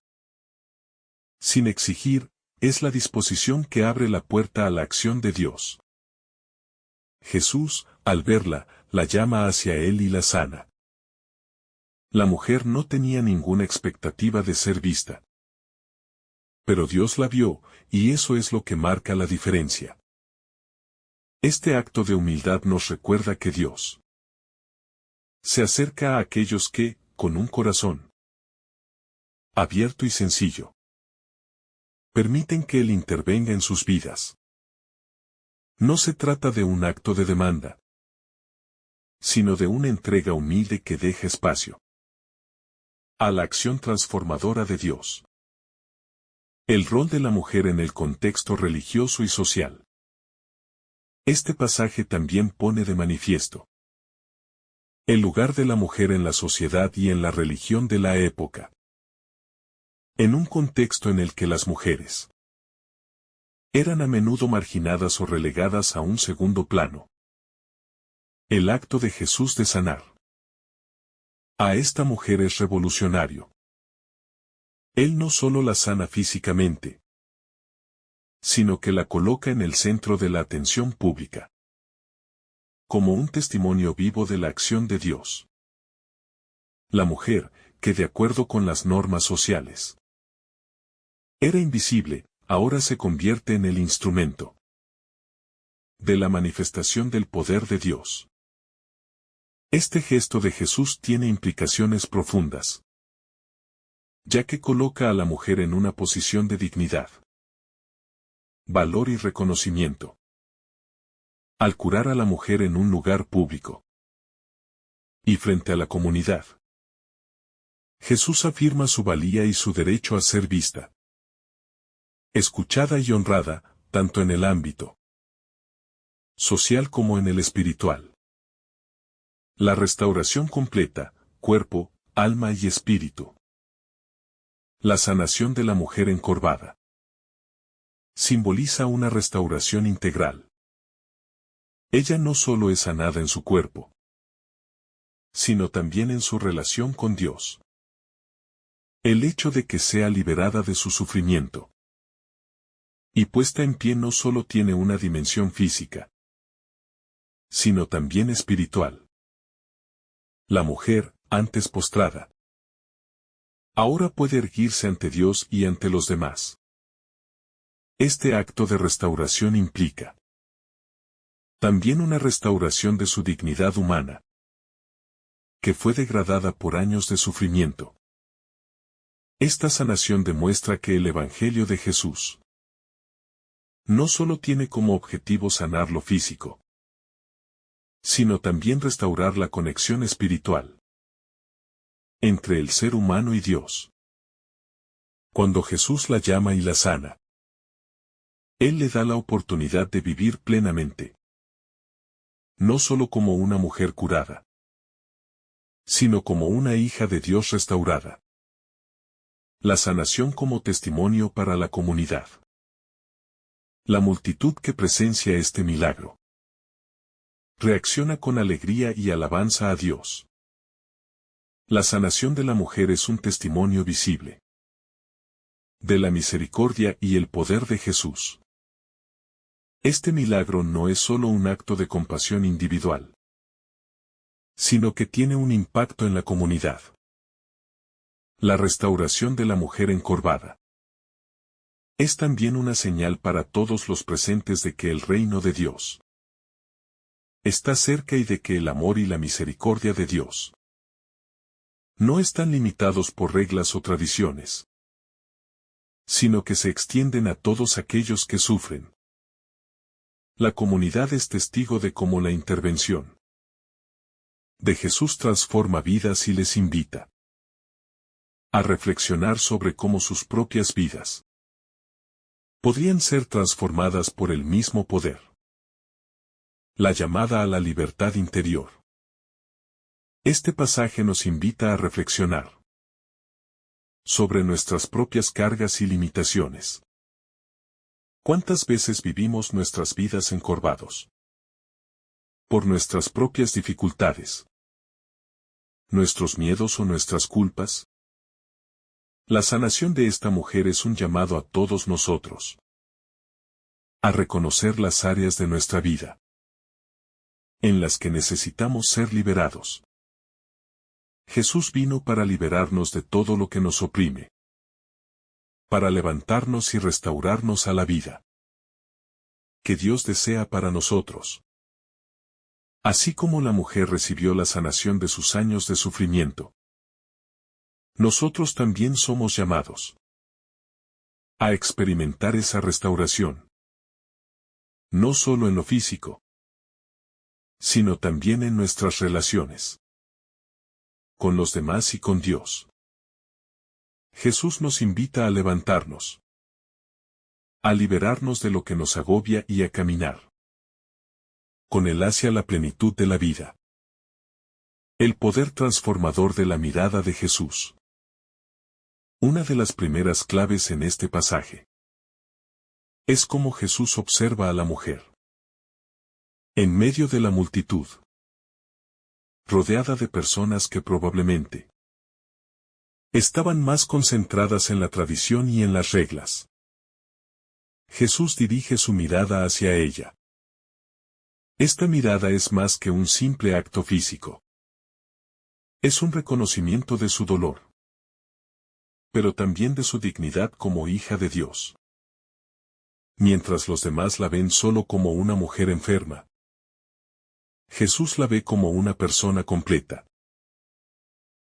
sin exigir, es la disposición que abre la puerta a la acción de Dios. Jesús, al verla, la llama hacia él y la sana. La mujer no tenía ninguna expectativa de ser vista. Pero Dios la vio, y eso es lo que marca la diferencia. Este acto de humildad nos recuerda que Dios se acerca a aquellos que, con un corazón abierto y sencillo. Permiten que Él intervenga en sus vidas. No se trata de un acto de demanda, sino de una entrega humilde que deja espacio a la acción transformadora de Dios. El rol de la mujer en el contexto religioso y social. Este pasaje también pone de manifiesto el lugar de la mujer en la sociedad y en la religión de la época. En un contexto en el que las mujeres eran a menudo marginadas o relegadas a un segundo plano. El acto de Jesús de sanar a esta mujer es revolucionario. Él no solo la sana físicamente, sino que la coloca en el centro de la atención pública, como un testimonio vivo de la acción de Dios. La mujer, que de acuerdo con las normas sociales era invisible, ahora se convierte en el instrumento de la manifestación del poder de Dios. Este gesto de Jesús tiene implicaciones profundas, ya que coloca a la mujer en una posición de dignidad, valor y reconocimiento. Al curar a la mujer en un lugar público y frente a la comunidad, Jesús afirma su valía y su derecho a ser vista, escuchada y honrada, tanto en el ámbito social como en el espiritual. La restauración completa, cuerpo, alma y espíritu. La sanación de la mujer encorvada simboliza una restauración integral. Ella no solo es sanada en su cuerpo, sino también en su relación con Dios. El hecho de que sea liberada de su sufrimiento y puesta en pie no solo tiene una dimensión física, sino también espiritual. La mujer, antes postrada, ahora puede erguirse ante Dios y ante los demás. Este acto de restauración implica también una restauración de su dignidad humana, que fue degradada por años de sufrimiento. Esta sanación demuestra que el Evangelio de Jesús no solo tiene como objetivo sanar lo físico, sino también restaurar la conexión espiritual entre el ser humano y Dios. Cuando Jesús la llama y la sana, Él le da la oportunidad de vivir plenamente, no solo como una mujer curada, sino como una hija de Dios restaurada. La sanación como testimonio para la comunidad. La multitud que presencia este milagro reacciona con alegría y alabanza a Dios. La sanación de la mujer es un testimonio visible de la misericordia y el poder de Jesús. Este milagro no es solo un acto de compasión individual, sino que tiene un impacto en la comunidad. La restauración de la mujer encorvada es también una señal para todos los presentes de que el reino de Dios está cerca y de que el amor y la misericordia de Dios no están limitados por reglas o tradiciones, sino que se extienden a todos aquellos que sufren. La comunidad es testigo de cómo la intervención de Jesús transforma vidas y les invita a reflexionar sobre cómo sus propias vidas podrían ser transformadas por el mismo poder. La llamada a la libertad interior. Este pasaje nos invita a reflexionar sobre nuestras propias cargas y limitaciones. ¿Cuántas veces vivimos nuestras vidas encorvados por nuestras propias dificultades, nuestros miedos o nuestras culpas? La sanación de esta mujer es un llamado a todos nosotros a reconocer las áreas de nuestra vida en las que necesitamos ser liberados. Jesús vino para liberarnos de todo lo que nos oprime, para levantarnos y restaurarnos a la vida que Dios desea para nosotros. Así como la mujer recibió la sanación de sus años de sufrimiento, nosotros también somos llamados a experimentar esa restauración. No solo en lo físico, sino también en nuestras relaciones con los demás y con Dios. Jesús nos invita a levantarnos, a liberarnos de lo que nos agobia y a caminar con Él hacia la plenitud de la vida. El poder transformador de la mirada de Jesús. Una de las primeras claves en este pasaje es cómo Jesús observa a la mujer. En medio de la multitud, rodeada de personas que probablemente estaban más concentradas en la tradición y en las reglas, Jesús dirige su mirada hacia ella. Esta mirada es más que un simple acto físico. Es un reconocimiento de su dolor, pero también de su dignidad como hija de Dios. Mientras los demás la ven solo como una mujer enferma, Jesús la ve como una persona completa,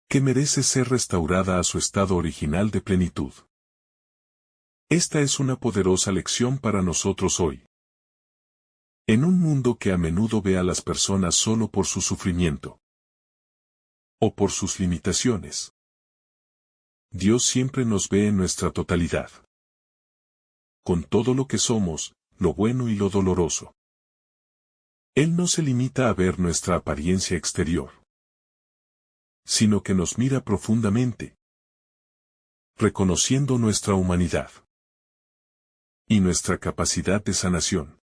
que merece ser restaurada a su estado original de plenitud. Esta es una poderosa lección para nosotros hoy. En un mundo que a menudo ve a las personas solo por su sufrimiento o por sus limitaciones, Dios siempre nos ve en nuestra totalidad, con todo lo que somos, lo bueno y lo doloroso. Él no se limita a ver nuestra apariencia exterior, sino que nos mira profundamente, reconociendo nuestra humanidad y nuestra capacidad de sanación.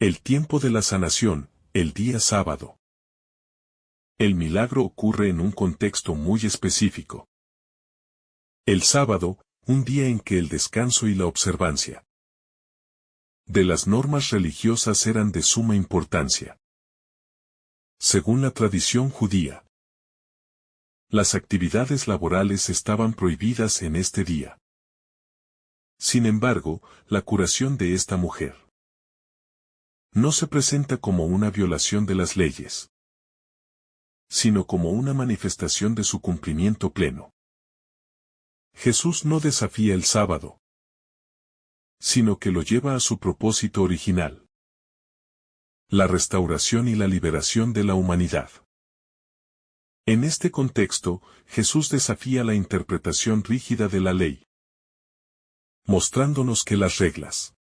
El tiempo de la sanación, el día sábado. El milagro ocurre en un contexto muy específico. El sábado, un día en que el descanso y la observancia de las normas religiosas eran de suma importancia. Según la tradición judía, las actividades laborales estaban prohibidas en este día. Sin embargo, la curación de esta mujer no se presenta como una violación de las leyes, sino como una manifestación de su cumplimiento pleno. Jesús no desafía el sábado, sino que lo lleva a su propósito original: la restauración y la liberación de la humanidad. En este contexto, Jesús desafía la interpretación rígida de la ley, mostrándonos que las reglas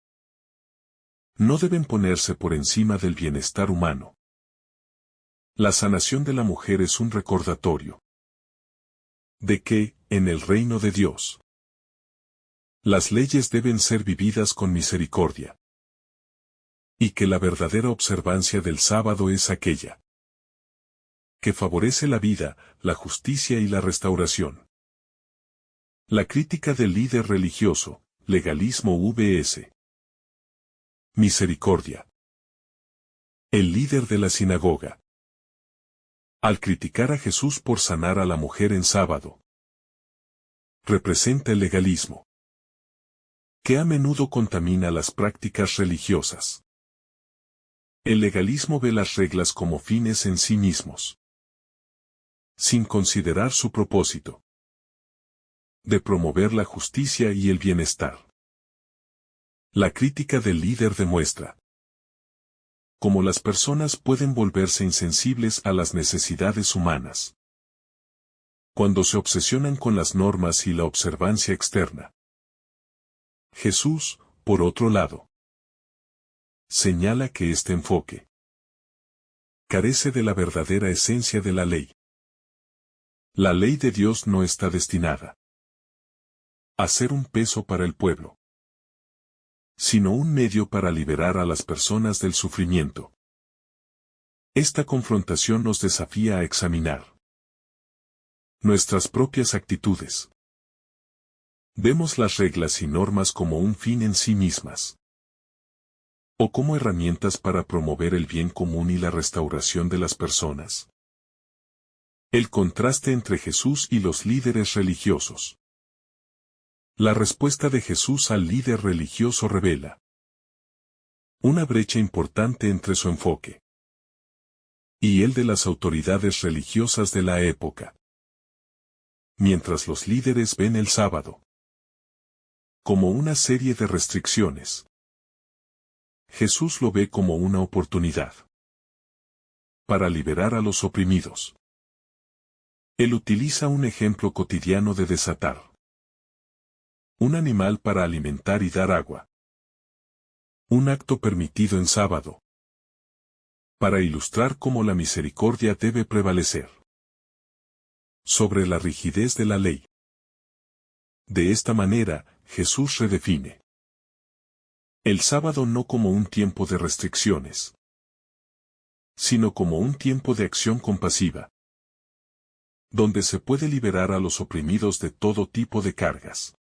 no deben ponerse por encima del bienestar humano. La sanación de la mujer es un recordatorio de que, en el reino de Dios, las leyes deben ser vividas con misericordia, y que la verdadera observancia del sábado es aquella que favorece la vida, la justicia y la restauración. La crítica del líder religioso, legalismo vs. misericordia. El líder de la sinagoga, al criticar a Jesús por sanar a la mujer en sábado, representa el legalismo, que a menudo contamina las prácticas religiosas. El legalismo ve las reglas como fines en sí mismos, sin considerar su propósito de promover la justicia y el bienestar. La crítica del líder demuestra cómo las personas pueden volverse insensibles a las necesidades humanas cuando se obsesionan con las normas y la observancia externa. Jesús, por otro lado, señala que este enfoque carece de la verdadera esencia de la ley. La ley de Dios no está destinada a ser un peso para el pueblo, sino un medio para liberar a las personas del sufrimiento. Esta confrontación nos desafía a examinar nuestras propias actitudes. ¿Vemos las reglas y normas como un fin en sí mismas, o como herramientas para promover el bien común y la restauración de las personas? El contraste entre Jesús y los líderes religiosos. La respuesta de Jesús al líder religioso revela una brecha importante entre su enfoque y el de las autoridades religiosas de la época. mientras los líderes ven el sábado como una serie de restricciones. Jesús lo ve como una oportunidad para liberar a los oprimidos. Él utiliza un ejemplo cotidiano de desatar un animal para alimentar y dar agua. Un acto permitido en sábado, para ilustrar cómo la misericordia debe prevalecer sobre la rigidez de la ley. De esta manera, Jesús redefine el sábado no como un tiempo de restricciones, sino como un tiempo de acción compasiva, donde se puede liberar a los oprimidos de todo tipo de cargas.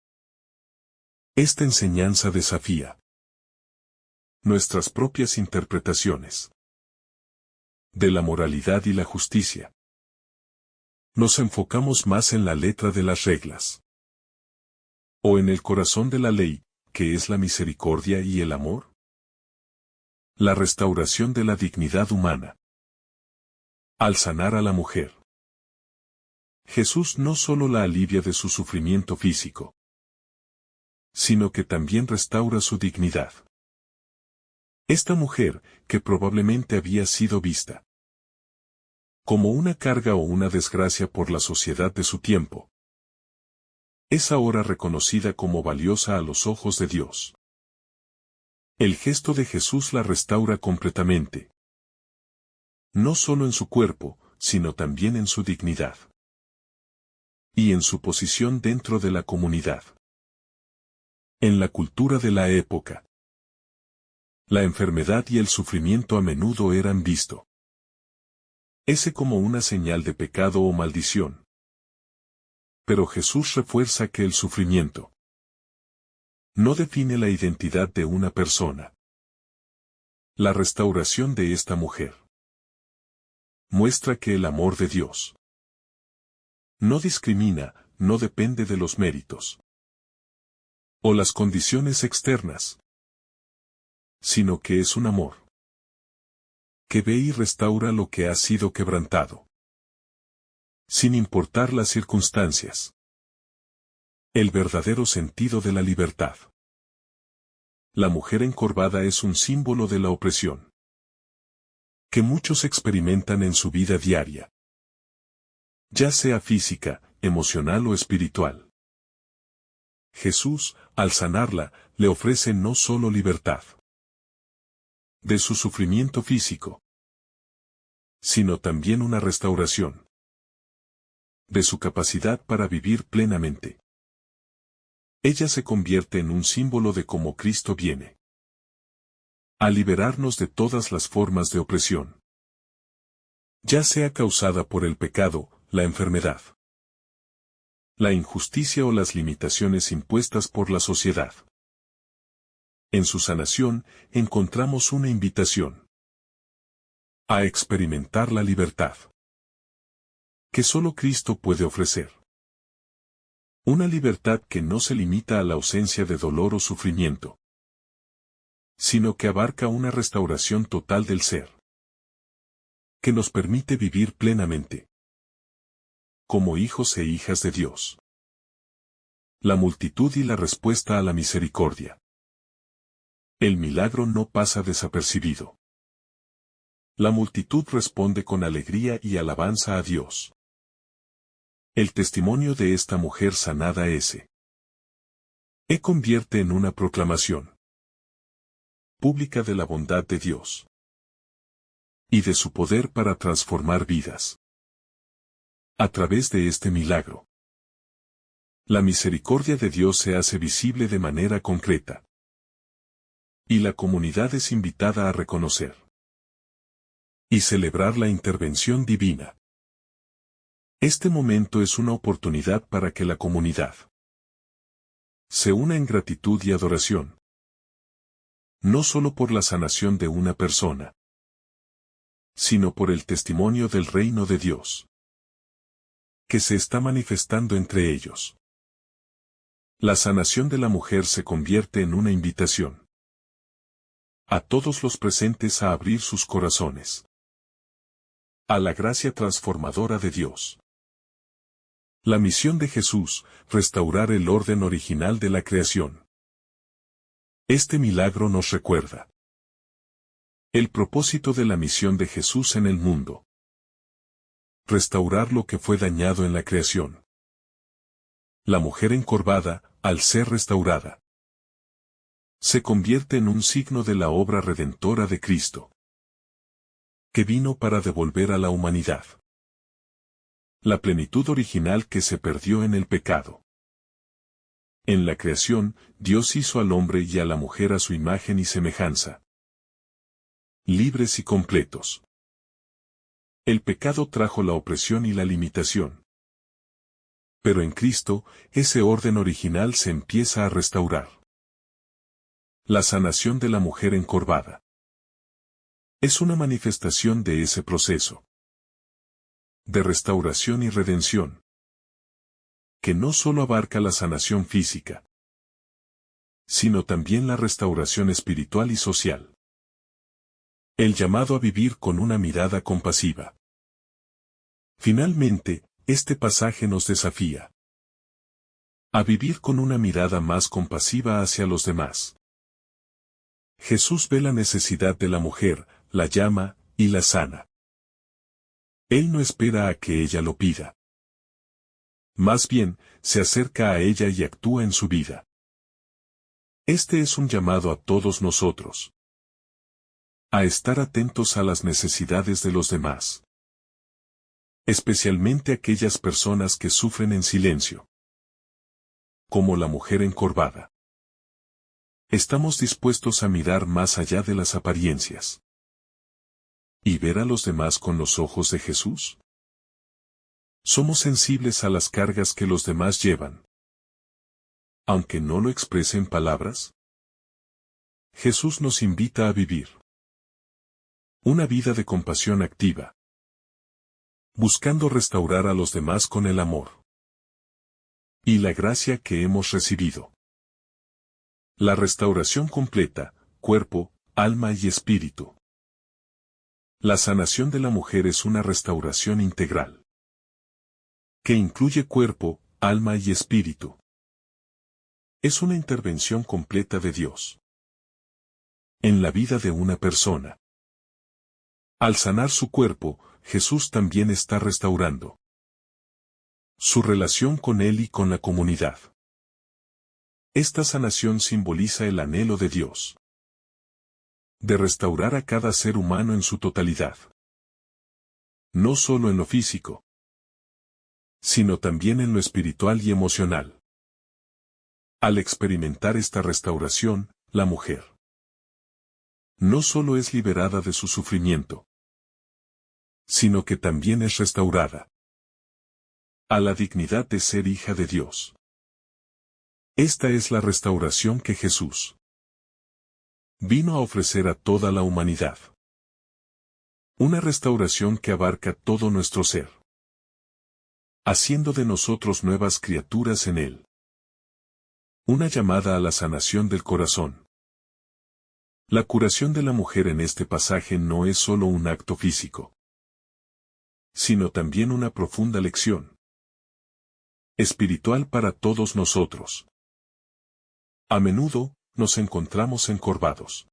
Esta enseñanza desafía nuestras propias interpretaciones de la moralidad y la justicia. Nos enfocamos más en la letra de las reglas, o en el corazón de la ley, que es la misericordia y el amor. La restauración de la dignidad humana. Al sanar a la mujer, Jesús no solo la alivia de su sufrimiento físico, sino que también restaura su dignidad. Esta mujer, que probablemente había sido vista como una carga o una desgracia por la sociedad de su tiempo, es ahora reconocida como valiosa a los ojos de Dios. El gesto de Jesús la restaura completamente, no solo en su cuerpo, sino también en su dignidad y en su posición dentro de la comunidad. En la cultura de la época, la enfermedad y el sufrimiento a menudo eran visto ese como una señal de pecado o maldición. Pero Jesús refuerza que el sufrimiento no define la identidad de una persona. La restauración de esta mujer muestra que el amor de Dios no discrimina, no depende de los méritos o las condiciones externas, sino que es un amor que ve y restaura lo que ha sido quebrantado, sin importar las circunstancias. El verdadero sentido de la libertad. La mujer encorvada es un símbolo de la opresión que muchos experimentan en su vida diaria, ya sea física, emocional o espiritual. Jesús, al sanarla, le ofrece no solo libertad de su sufrimiento físico, sino también una restauración de su capacidad para vivir plenamente. Ella se convierte en un símbolo de cómo Cristo viene a liberarnos de todas las formas de opresión, ya sea causada por el pecado, la enfermedad, la injusticia o las limitaciones impuestas por la sociedad. En su sanación, encontramos una invitación a experimentar la libertad que solo Cristo puede ofrecer. Una libertad que no se limita a la ausencia de dolor o sufrimiento, sino que abarca una restauración total del ser, que nos permite vivir plenamente como hijos e hijas de Dios. La multitud y la respuesta a la misericordia. El milagro no pasa desapercibido. La multitud responde con alegría y alabanza a Dios. El testimonio de esta mujer sanada convierte en una proclamación pública de la bondad de Dios y de su poder para transformar vidas. A través de este milagro, la misericordia de Dios se hace visible de manera concreta, y la comunidad es invitada a reconocer y celebrar la intervención divina. Este momento es una oportunidad para que la comunidad se una en gratitud y adoración, no solo por la sanación de una persona, sino por el testimonio del reino de Dios que se está manifestando entre ellos. La sanación de la mujer se convierte en una invitación a todos los presentes a abrir sus corazones a la gracia transformadora de Dios. La misión de Jesús, restaurar el orden original de la creación. Este milagro nos recuerda el propósito de la misión de Jesús en el mundo. Restaurar lo que fue dañado en la creación. La mujer encorvada, al ser restaurada, se convierte en un signo de la obra redentora de Cristo, que vino para devolver a la humanidad la plenitud original que se perdió en el pecado. En la creación, Dios hizo al hombre y a la mujer a su imagen y semejanza, libres y completos. El pecado trajo la opresión y la limitación. Pero en Cristo, ese orden original se empieza a restaurar. La sanación de la mujer encorvada es una manifestación de ese proceso de restauración y redención, que no solo abarca la sanación física, sino también la restauración espiritual y social. El llamado a vivir con una mirada compasiva. Finalmente, este pasaje nos desafía a vivir con una mirada más compasiva hacia los demás. Jesús ve la necesidad de la mujer, la llama, y la sana. Él no espera a que ella lo pida. Más bien, se acerca a ella y actúa en su vida. Este es un llamado a todos nosotros. A estar atentos a las necesidades de los demás. Especialmente aquellas personas que sufren en silencio. Como la mujer encorvada. Estamos dispuestos a mirar más allá de las apariencias. ¿Y ver a los demás con los ojos de Jesús? Somos sensibles a las cargas que los demás llevan, aunque no lo expresen palabras. Jesús nos invita a vivir una vida de compasión activa, buscando restaurar a los demás con el amor y la gracia que hemos recibido. La restauración completa, cuerpo, alma y espíritu. La sanación de la mujer es una restauración integral, que incluye cuerpo, alma y espíritu. Es una intervención completa de Dios en la vida de una persona. Al sanar su cuerpo, Jesús también está restaurando su relación con Él y con la comunidad. Esta sanación simboliza el anhelo de Dios de restaurar a cada ser humano en su totalidad. No solo en lo físico, sino también en lo espiritual y emocional. Al experimentar esta restauración, la mujer no solo es liberada de su sufrimiento, sino que también es restaurada a la dignidad de ser hija de Dios. Esta es la restauración que Jesús vino a ofrecer a toda la humanidad. Una restauración que abarca todo nuestro ser, haciendo de nosotros nuevas criaturas en Él. Una llamada a la sanación del corazón. La curación de la mujer en este pasaje no es solo un acto físico, sino también una profunda lección espiritual para todos nosotros. A menudo, nos encontramos encorvados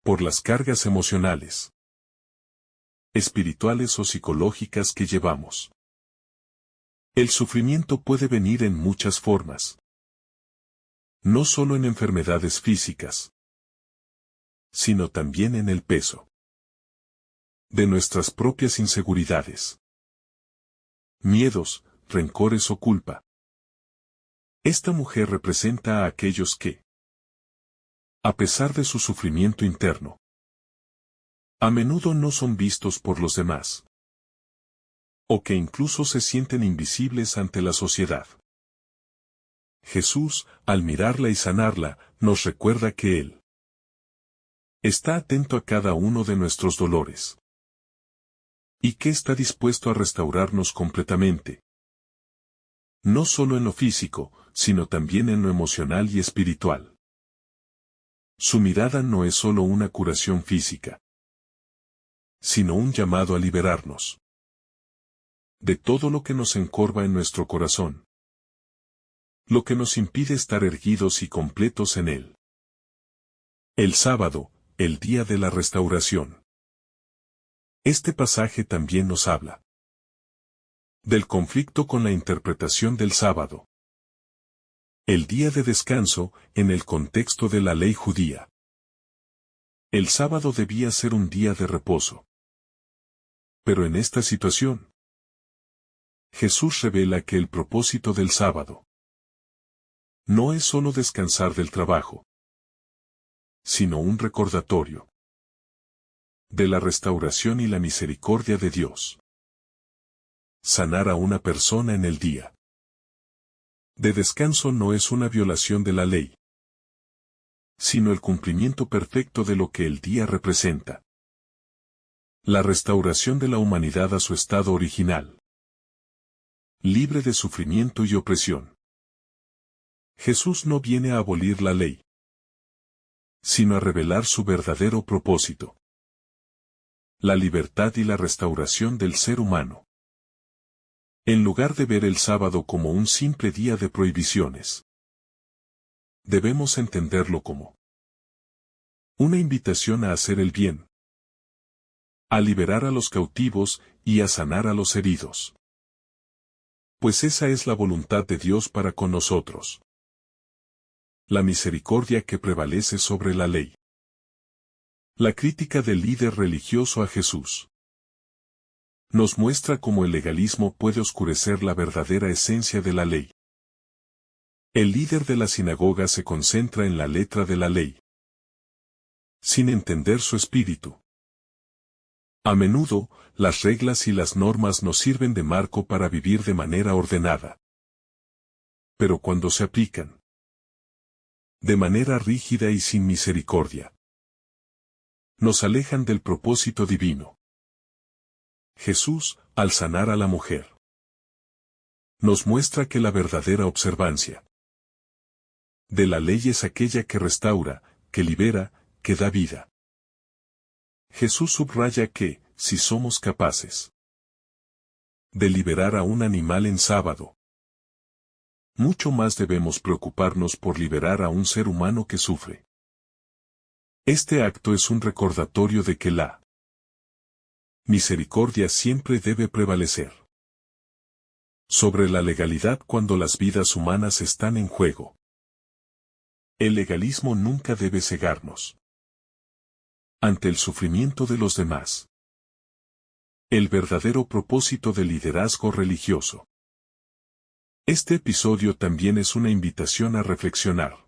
por las cargas emocionales, espirituales o psicológicas que llevamos. El sufrimiento puede venir en muchas formas. No solo en enfermedades físicas, sino también en el peso de nuestras propias inseguridades, miedos, rencores o culpa. Esta mujer representa a aquellos que, a pesar de su sufrimiento interno, a menudo no son vistos por los demás, o que incluso se sienten invisibles ante la sociedad. Jesús, al mirarla y sanarla, nos recuerda que Él está atento a cada uno de nuestros dolores, y que está dispuesto a restaurarnos completamente. No solo en lo físico, sino también en lo emocional y espiritual. Su mirada no es solo una curación física, sino un llamado a liberarnos de todo lo que nos encorva en nuestro corazón, lo que nos impide estar erguidos y completos en él. El sábado, el día de la restauración. Este pasaje también nos habla del conflicto con la interpretación del sábado. El día de descanso, en el contexto de la ley judía. El sábado debía ser un día de reposo. Pero en esta situación, Jesús revela que el propósito del sábado no es solo descansar del trabajo, sino un recordatorio de la restauración y la misericordia de Dios. Sanar a una persona en el día de descanso no es una violación de la ley, sino el cumplimiento perfecto de lo que el día representa. La restauración de la humanidad a su estado original, libre de sufrimiento y opresión. Jesús no viene a abolir la ley, sino a revelar su verdadero propósito: la libertad y la restauración del ser humano. En lugar de ver el sábado como un simple día de prohibiciones, debemos entenderlo como una invitación a hacer el bien, a liberar a los cautivos y a sanar a los heridos. Pues esa es la voluntad de Dios para con nosotros. La misericordia que prevalece sobre la ley. La crítica del líder religioso a Jesús nos muestra cómo el legalismo puede oscurecer la verdadera esencia de la ley. El líder de la sinagoga se concentra en la letra de la ley, sin entender su espíritu. A menudo, las reglas y las normas nos sirven de marco para vivir de manera ordenada. Pero cuando se aplican de manera rígida y sin misericordia, nos alejan del propósito divino. Jesús, al sanar a la mujer, nos muestra que la verdadera observancia de la ley es aquella que restaura, que libera, que da vida. Jesús subraya que, si somos capaces de liberar a un animal en sábado, mucho más debemos preocuparnos por liberar a un ser humano que sufre. Este acto es un recordatorio de que la misericordia siempre debe prevalecer sobre la legalidad cuando las vidas humanas están en juego. El legalismo nunca debe cegarnos ante el sufrimiento de los demás. El verdadero propósito del liderazgo religioso. Este episodio también es una invitación a reflexionar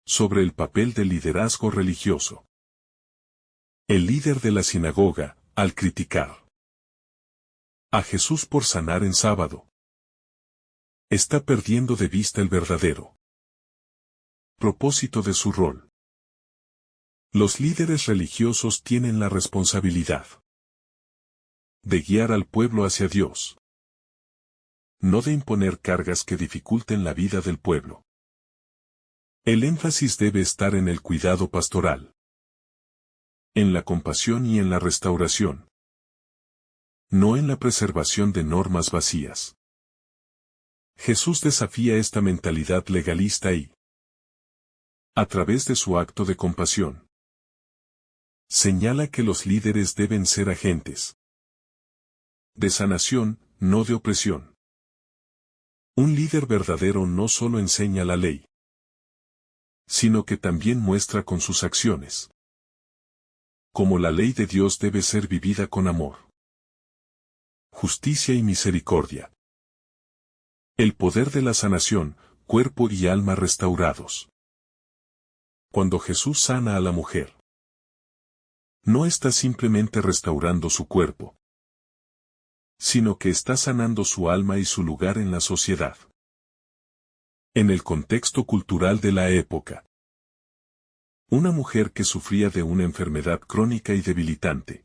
sobre el papel del liderazgo religioso. El líder de la sinagoga, al criticar a Jesús por sanar en sábado, está perdiendo de vista el verdadero propósito de su rol. Los líderes religiosos tienen la responsabilidad de guiar al pueblo hacia Dios, no de imponer cargas que dificulten la vida del pueblo. El énfasis debe estar en el cuidado pastoral, en la compasión y en la restauración, no en la preservación de normas vacías. Jesús desafía esta mentalidad legalista y, a través de su acto de compasión, señala que los líderes deben ser agentes de sanación, no de opresión. Un líder verdadero no solo enseña la ley, sino que también muestra con sus acciones cómo la ley de Dios debe ser vivida con amor, justicia y misericordia. El poder de la sanación, cuerpo y alma restaurados. Cuando Jesús sana a la mujer, no está simplemente restaurando su cuerpo, sino que está sanando su alma y su lugar en la sociedad. En el contexto cultural de la época, una mujer que sufría de una enfermedad crónica y debilitante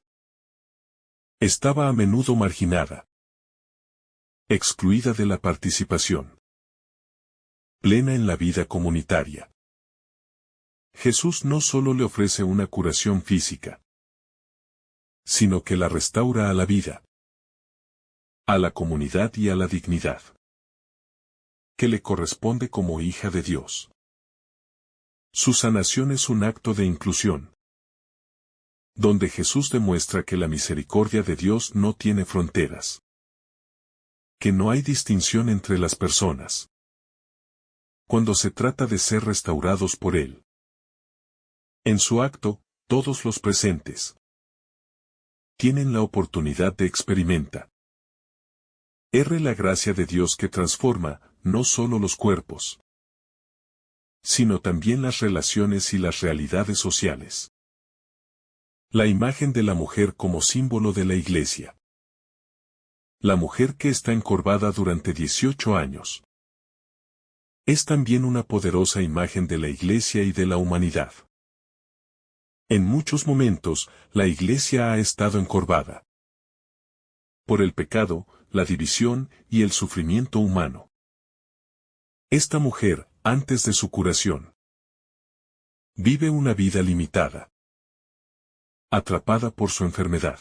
estaba a menudo marginada, excluida de la participación plena en la vida comunitaria. Jesús no solo le ofrece una curación física, sino que la restaura a la vida. a la comunidad y a la dignidad que le corresponde como hija de Dios. Su sanación es un acto de inclusión, donde Jesús demuestra que la misericordia de Dios no tiene fronteras, que no hay distinción entre las personas, cuando se trata de ser restaurados por Él. En su acto, todos los presentes tienen la oportunidad de experimentar la gracia de Dios que transforma, no solo los cuerpos, sino también las relaciones y las realidades sociales. La imagen de la mujer como símbolo de la Iglesia. La mujer que está encorvada durante 18 años. Es también una poderosa imagen de la Iglesia y de la humanidad. En muchos momentos, la Iglesia ha estado encorvada por el pecado, la división y el sufrimiento humano. Esta mujer, antes de su curación, vive una vida limitada, atrapada por su enfermedad,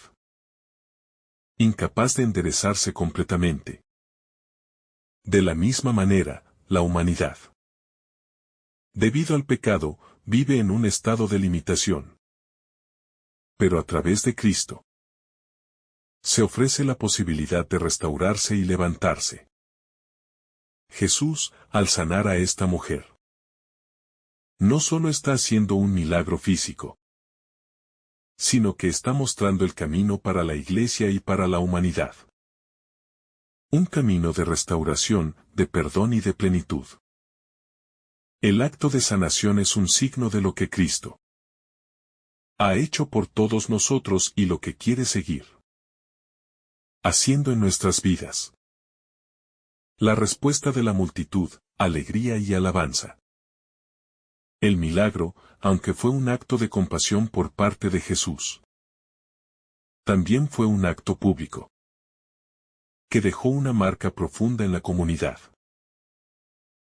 incapaz de enderezarse completamente. De la misma manera, la humanidad, debido al pecado, vive en un estado de limitación. Pero a través de Cristo, se ofrece la posibilidad de restaurarse y levantarse. Jesús, al sanar a esta mujer, no solo está haciendo un milagro físico, sino que está mostrando el camino para la Iglesia y para la humanidad. Un camino de restauración, de perdón y de plenitud. El acto de sanación es un signo de lo que Cristo ha hecho por todos nosotros y lo que quiere seguir haciendo en nuestras vidas. La respuesta de la multitud, alegría y alabanza. El milagro, aunque fue un acto de compasión por parte de Jesús, también fue un acto público, que dejó una marca profunda en la comunidad.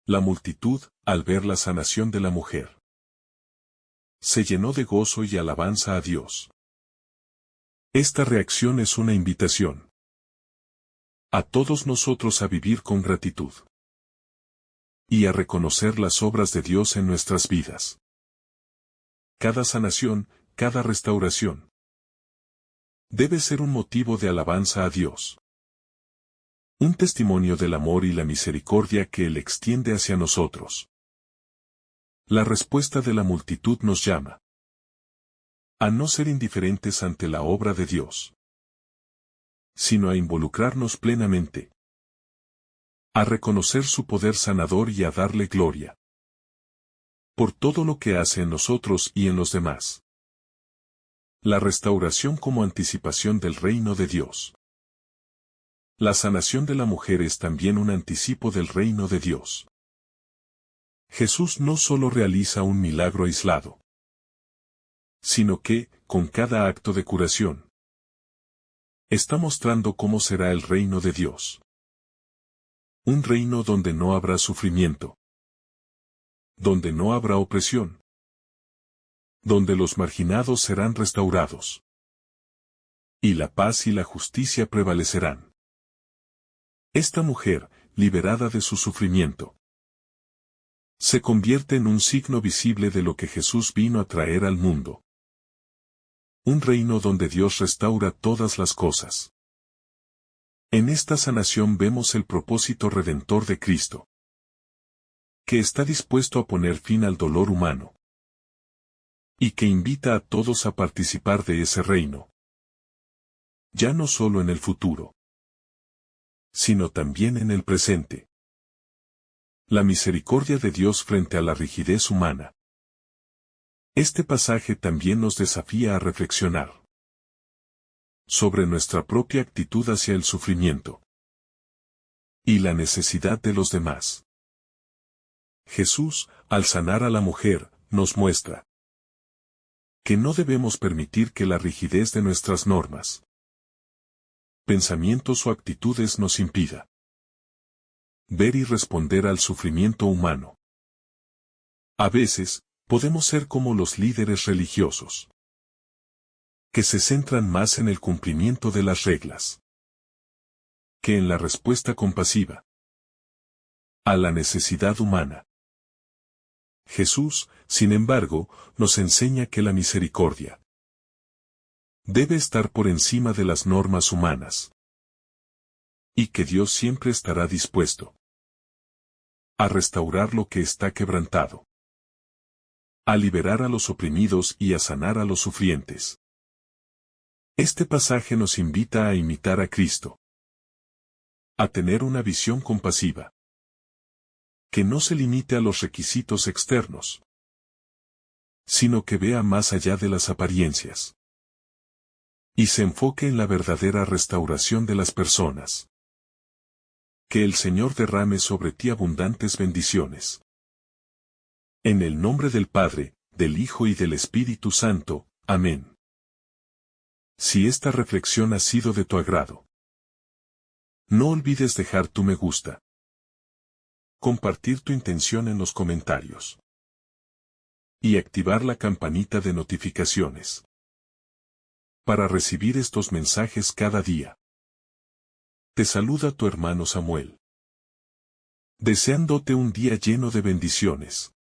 La multitud, al ver la sanación de la mujer, se llenó de gozo y alabanza a Dios. Esta reacción es una invitación a todos nosotros a vivir con gratitud y a reconocer las obras de Dios en nuestras vidas. Cada sanación, cada restauración, debe ser un motivo de alabanza a Dios. Un testimonio del amor y la misericordia que Él extiende hacia nosotros. La respuesta de la multitud nos llama a no ser indiferentes ante la obra de Dios, sino a involucrarnos plenamente, a reconocer su poder sanador y a darle gloria por todo lo que hace en nosotros y en los demás. La restauración como anticipación del reino de Dios. La sanación de la mujer es también un anticipo del reino de Dios. Jesús no solo realiza un milagro aislado, sino que, con cada acto de curación, está mostrando cómo será el reino de Dios. Un reino donde no habrá sufrimiento, donde no habrá opresión, donde los marginados serán restaurados, y la paz y la justicia prevalecerán. Esta mujer, liberada de su sufrimiento, se convierte en un signo visible de lo que Jesús vino a traer al mundo. Un reino donde Dios restaura todas las cosas. En esta sanación vemos el propósito redentor de Cristo, que está dispuesto a poner fin al dolor humano, y que invita a todos a participar de ese reino. Ya no solo en el futuro, sino también en el presente. La misericordia de Dios frente a la rigidez humana. Este pasaje también nos desafía a reflexionar sobre nuestra propia actitud hacia el sufrimiento y la necesidad de los demás. Jesús, al sanar a la mujer, nos muestra que no debemos permitir que la rigidez de nuestras normas, pensamientos o actitudes nos impida ver y responder al sufrimiento humano. A veces, podemos ser como los líderes religiosos, que se centran más en el cumplimiento de las reglas que en la respuesta compasiva a la necesidad humana. Jesús, sin embargo, nos enseña que la misericordia debe estar por encima de las normas humanas, y que Dios siempre estará dispuesto a restaurar lo que está quebrantado, a liberar a los oprimidos y a sanar a los sufrientes. Este pasaje nos invita a imitar a Cristo, a tener una visión compasiva, que no se limite a los requisitos externos, sino que vea más allá de las apariencias, y se enfoque en la verdadera restauración de las personas. Que el Señor derrame sobre ti abundantes bendiciones. En el nombre del Padre, del Hijo y del Espíritu Santo. Amén. Si esta reflexión ha sido de tu agrado, no olvides dejar tu me gusta, compartir tu intención en los comentarios y activar la campanita de notificaciones para recibir estos mensajes cada día. Te saluda tu hermano Samuel, deseándote un día lleno de bendiciones.